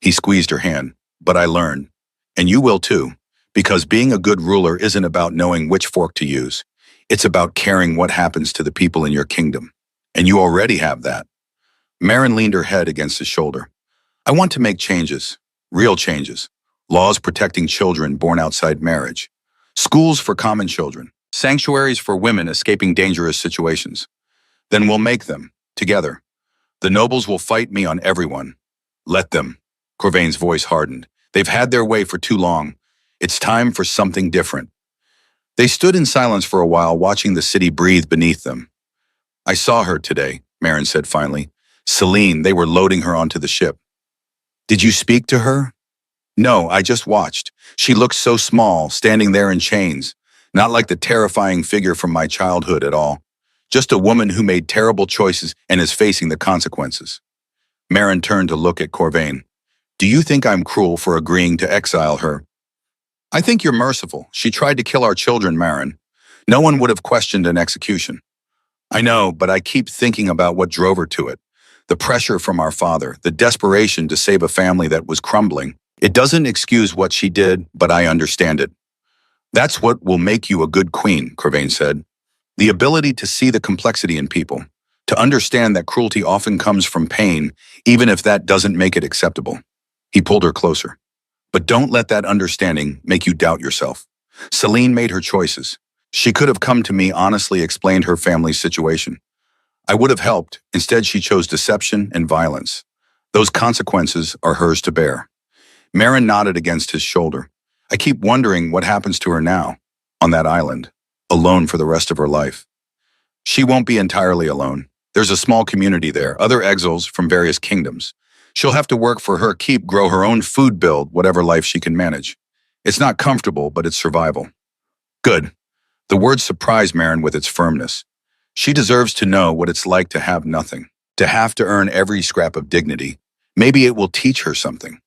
He squeezed her hand, but I learned. And you will too, because being a good ruler isn't about knowing which fork to use. It's about caring what happens to the people in your kingdom. And you already have that. Meryn leaned her head against his shoulder. I want to make changes, real changes. Laws protecting children born outside marriage. Schools for common children. Sanctuaries for women escaping dangerous situations. Then we'll make them, together. The nobles will fight me on everyone. Let them. Corvain's voice hardened. They've had their way for too long, It's time for something different. They stood in silence for a while, watching the city breathe beneath them. I saw her today, Marin said finally. Celine, they were loading her onto the ship. Did you speak to her? No, I just watched. She looked so small, standing there in chains. Not like the terrifying figure from my childhood at all. Just a woman who made terrible choices and is facing the consequences. Marin turned to look at Corvain. Do you think I'm cruel for agreeing to exile her? I think you're merciful. She tried to kill our children, Marin. No one would have questioned an execution. I know, but I keep thinking about what drove her to it. The pressure from our father, the desperation to save a family that was crumbling. It doesn't excuse what she did, but I understand it. That's what will make you a good queen, Corvain said. The ability to see the complexity in people, to understand that cruelty often comes from pain, even if that doesn't make it acceptable. He pulled her closer. But don't let that understanding make you doubt yourself. Celine made her choices. She could have come to me honestly explained her family's situation. I would have helped. Instead, she chose deception and violence. Those consequences are hers to bear. Marin nodded against his shoulder. I keep wondering what happens to her now, on that island, alone for the rest of her life. She won't be entirely alone. There's a small community there, other exiles from various kingdoms. She'll have to work for her keep, grow her own food, build whatever life she can manage. It's not comfortable, but it's survival. Good. The word surprised Marin with its firmness. She deserves to know what it's like to have nothing, to have to earn every scrap of dignity. Maybe it will teach her something.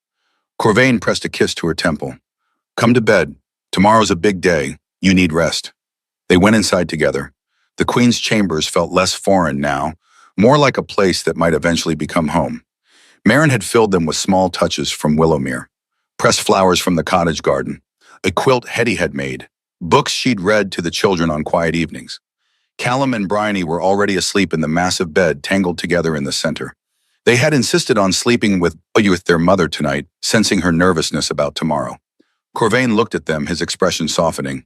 Corvain pressed a kiss to her temple. Come to bed. Tomorrow's a big day. You need rest. They went inside together. The queen's chambers felt less foreign now, more like a place that might eventually become home. Marin had filled them with small touches from Willowmere, pressed flowers from the cottage garden, a quilt Hetty had made, books she'd read to the children on quiet evenings. Callum and Bryony were already asleep in the massive bed tangled together in the center. They had insisted on sleeping with their mother tonight, sensing her nervousness about tomorrow. Corvain looked at them, his expression softening.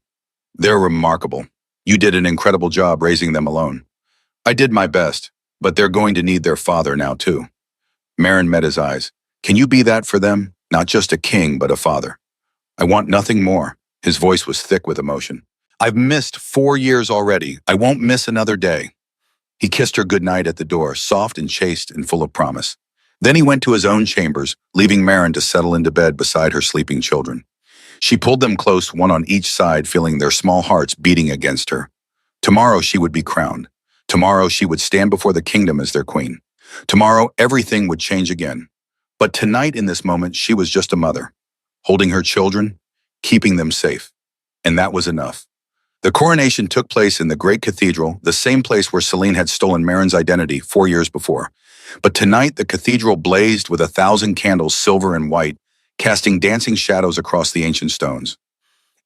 They're remarkable. You did an incredible job raising them alone. I did my best, but they're going to need their father now too. Marin met his eyes. Can you be that for them? Not just a king, but a father. I want nothing more. His voice was thick with emotion. I've missed 4 years already. I won't miss another day. He kissed her goodnight at the door, soft and chaste and full of promise. Then he went to his own chambers, leaving Marin to settle into bed beside her sleeping children. She pulled them close, one on each side, feeling their small hearts beating against her. Tomorrow she would be crowned. Tomorrow she would stand before the kingdom as their queen. Tomorrow everything would change again. But tonight in this moment she was just a mother, holding her children, keeping them safe. And that was enough. The coronation took place in the great cathedral, the same place where Celine had stolen Marin's identity 4 years before. But tonight the cathedral blazed with 1,000 candles, silver and white, casting dancing shadows across the ancient stones.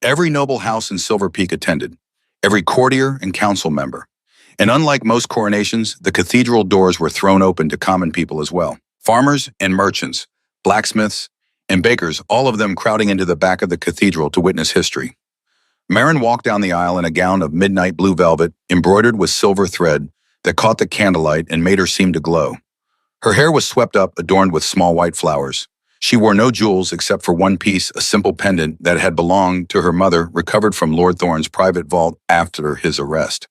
Every noble house in Silver Peak attended, every courtier and council member. And unlike most coronations, the cathedral doors were thrown open to common people as well. Farmers and merchants, blacksmiths and bakers, all of them crowding into the back of the cathedral to witness history. Marin walked down the aisle in a gown of midnight blue velvet, embroidered with silver thread that caught the candlelight and made her seem to glow. Her hair was swept up, adorned with small white flowers. She wore no jewels except for one piece, a simple pendant that had belonged to her mother, recovered from Lord Thorne's private vault after his arrest.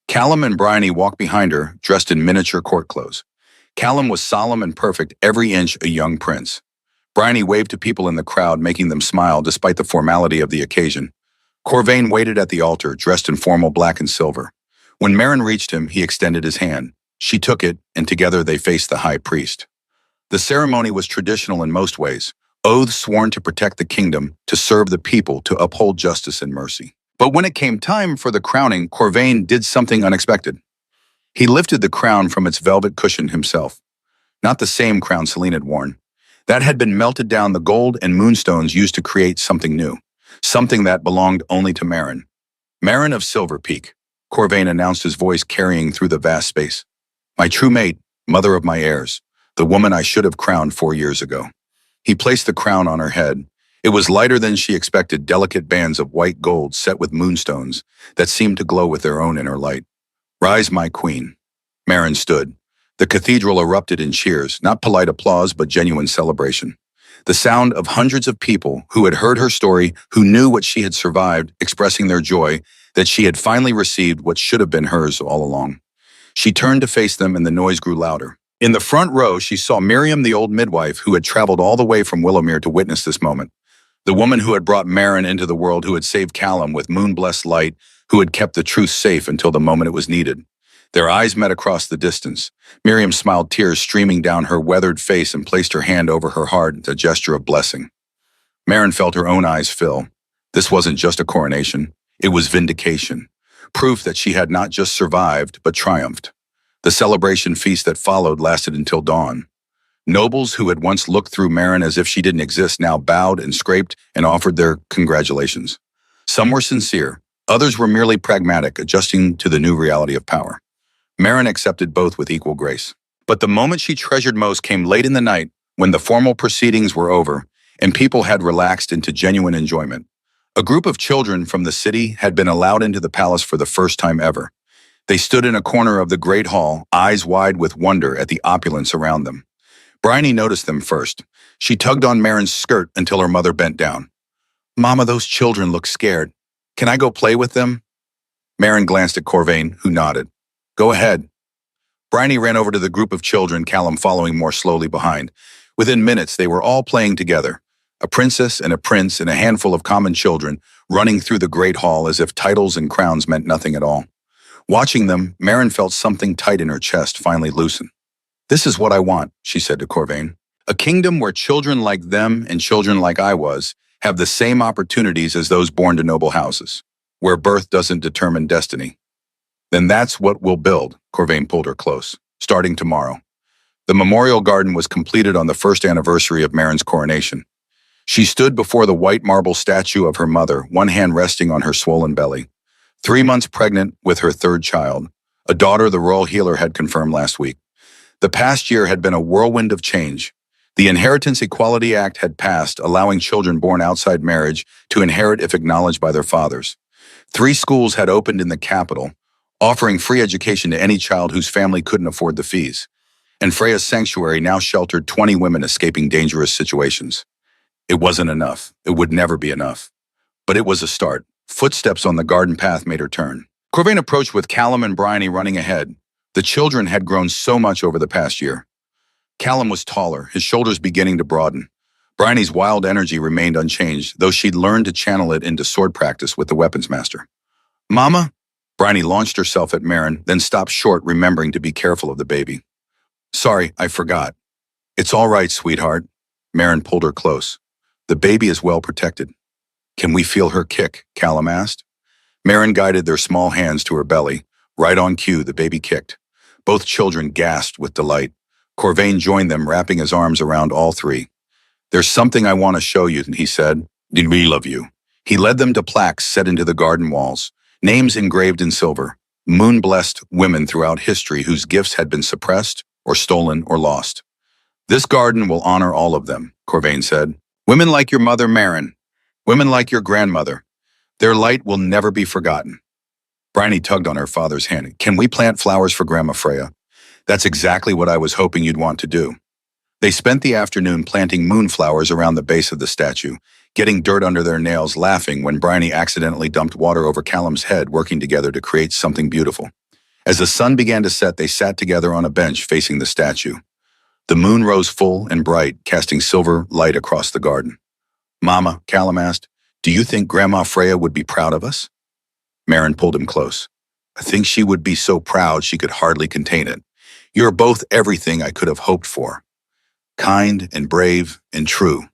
Callum and Bryony walked behind her, dressed in miniature court clothes. Callum was solemn and perfect, every inch a young prince. Bryony waved to people in the crowd, making them smile despite the formality of the occasion. Corvain waited at the altar, dressed in formal black and silver. When Marin reached him, he extended his hand. She took it, and together they faced the high priest. The ceremony was traditional in most ways, oaths sworn to protect the kingdom, to serve the people, to uphold justice and mercy. But when it came time for the crowning, Corvain did something unexpected. He lifted the crown from its velvet cushion himself. Not the same crown Celine had worn. That had been melted down, the gold and moonstones used to create something new. Something that belonged only to Marin. Marin of Silver Peak, Corvain announced, his voice carrying through the vast space. My true mate, mother of my heirs, the woman I should have crowned 4 years ago. He placed the crown on her head. It was lighter than she expected, delicate bands of white gold set with moonstones that seemed to glow with their own inner light. Rise, my queen. Marin stood. The cathedral erupted in cheers, not polite applause, but genuine celebration. The sound of hundreds of people who had heard her story, who knew what she had survived, expressing their joy that she had finally received what should have been hers all along. She turned to face them and the noise grew louder. In the front row, she saw Miriam, the old midwife, who had traveled all the way from Willowmere to witness this moment. The woman who had brought Maren into the world, who had saved Callum with moon-blessed light, who had kept the truth safe until the moment it was needed. Their eyes met across the distance. Miriam smiled, tears streaming down her weathered face, and placed her hand over her heart, a gesture of blessing. Maren felt her own eyes fill. This wasn't just a coronation. It was vindication. Proof that she had not just survived, but triumphed. The celebration feast that followed lasted until dawn. Nobles who had once looked through Maren as if she didn't exist now bowed and scraped and offered their congratulations. Some were sincere. Others were merely pragmatic, adjusting to the new reality of power. Maren accepted both with equal grace. But the moment she treasured most came late in the night, when the formal proceedings were over and people had relaxed into genuine enjoyment. A group of children from the city had been allowed into the palace for the first time ever. They stood in a corner of the great hall, eyes wide with wonder at the opulence around them. Bryony noticed them first. She tugged on Maren's skirt until her mother bent down. "Mama, those children look scared. Can I go play with them?" Maren glanced at Corvain, who nodded. "Go ahead." Bryony ran over to the group of children, Callum following more slowly behind. Within minutes, they were all playing together. A princess and a prince and a handful of common children running through the great hall as if titles and crowns meant nothing at all. Watching them, Maren felt something tight in her chest finally loosen. "This is what I want," she said to Corvain. "A kingdom where children like them and children like I was have the same opportunities as those born to noble houses, where birth doesn't determine destiny." "Then that's what we'll build," Corvain pulled her close, "starting tomorrow." The memorial garden was completed on the first anniversary of Maren's coronation. She stood before the white marble statue of her mother, one hand resting on her swollen belly. 3 months pregnant with her third child, a daughter the royal healer had confirmed last week. The past year had been a whirlwind of change. The Inheritance Equality Act had passed, allowing children born outside marriage to inherit if acknowledged by their fathers. 3 schools had opened in the capital, offering free education to any child whose family couldn't afford the fees. And Freya's sanctuary now sheltered 20 women escaping dangerous situations. It wasn't enough. It would never be enough. But it was a start. Footsteps on the garden path made her turn. Corvain approached with Callum and Bryony running ahead. The children had grown so much over the past year. Callum was taller, his shoulders beginning to broaden. Bryony's wild energy remained unchanged, though she'd learned to channel it into sword practice with the weapons master. "Mama?" Bryony launched herself at Maren, then stopped short, remembering to be careful of the baby. "Sorry, I forgot." "It's all right, sweetheart." Maren pulled her close. "The baby is well protected." "Can we feel her kick?" Callum asked. Maren guided their small hands to her belly. Right on cue, the baby kicked. Both children gasped with delight. Corvain joined them, wrapping his arms around all 3. "There's something I want to show you," he said. "We love you." He led them to plaques set into the garden walls, names engraved in silver, moon-blessed women throughout history whose gifts had been suppressed or stolen or lost. "This garden will honor all of them," Corvain said. "Women like your mother, Maren. Women like your grandmother. Their light will never be forgotten." Bryony tugged on her father's hand. "Can we plant flowers for Grandma Freya?" "That's exactly what I was hoping you'd want to do." They spent the afternoon planting moonflowers around the base of the statue, getting dirt under their nails, laughing when Bryony accidentally dumped water over Callum's head, working together to create something beautiful. As the sun began to set, they sat together on a bench facing the statue. The moon rose full and bright, casting silver light across the garden. "Mama," Callum asked, "do you think Grandma Freya would be proud of us?" Maren pulled him close. "I think she would be so proud she could hardly contain it. You're both everything I could have hoped for. Kind and brave and true."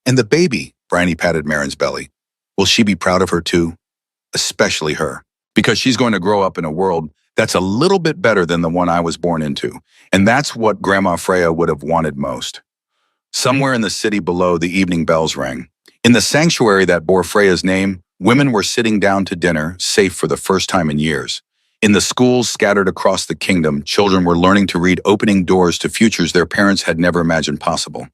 "And the baby," Bryony patted Maren's belly. "Will she be proud of her too?" "Especially her, because she's going to grow up in a world that's a little bit better than the one I was born into. And that's what Grandma Freya would have wanted most." Somewhere in the city below, the evening bells rang. In the sanctuary that bore Freya's name, women were sitting down to dinner, safe for the first time in years. In the schools scattered across the kingdom, children were learning to read, opening doors to futures their parents had never imagined possible.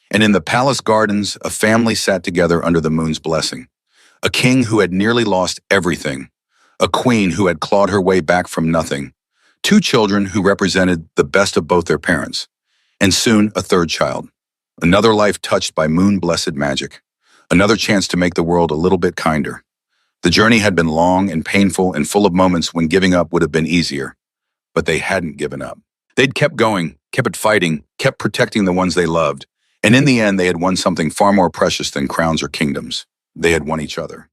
And in the palace gardens, a family sat together under the moon's blessing. A king who had nearly lost everything. A queen who had clawed her way back from nothing. 2 children who represented the best of both their parents. And soon, a third child. Another life touched by moon-blessed magic. Another chance to make the world a little bit kinder. The journey had been long and painful and full of moments when giving up would have been easier. But they hadn't given up. They'd kept going, kept fighting, kept protecting the ones they loved. And in the end, they had won something far more precious than crowns or kingdoms. They had won each other.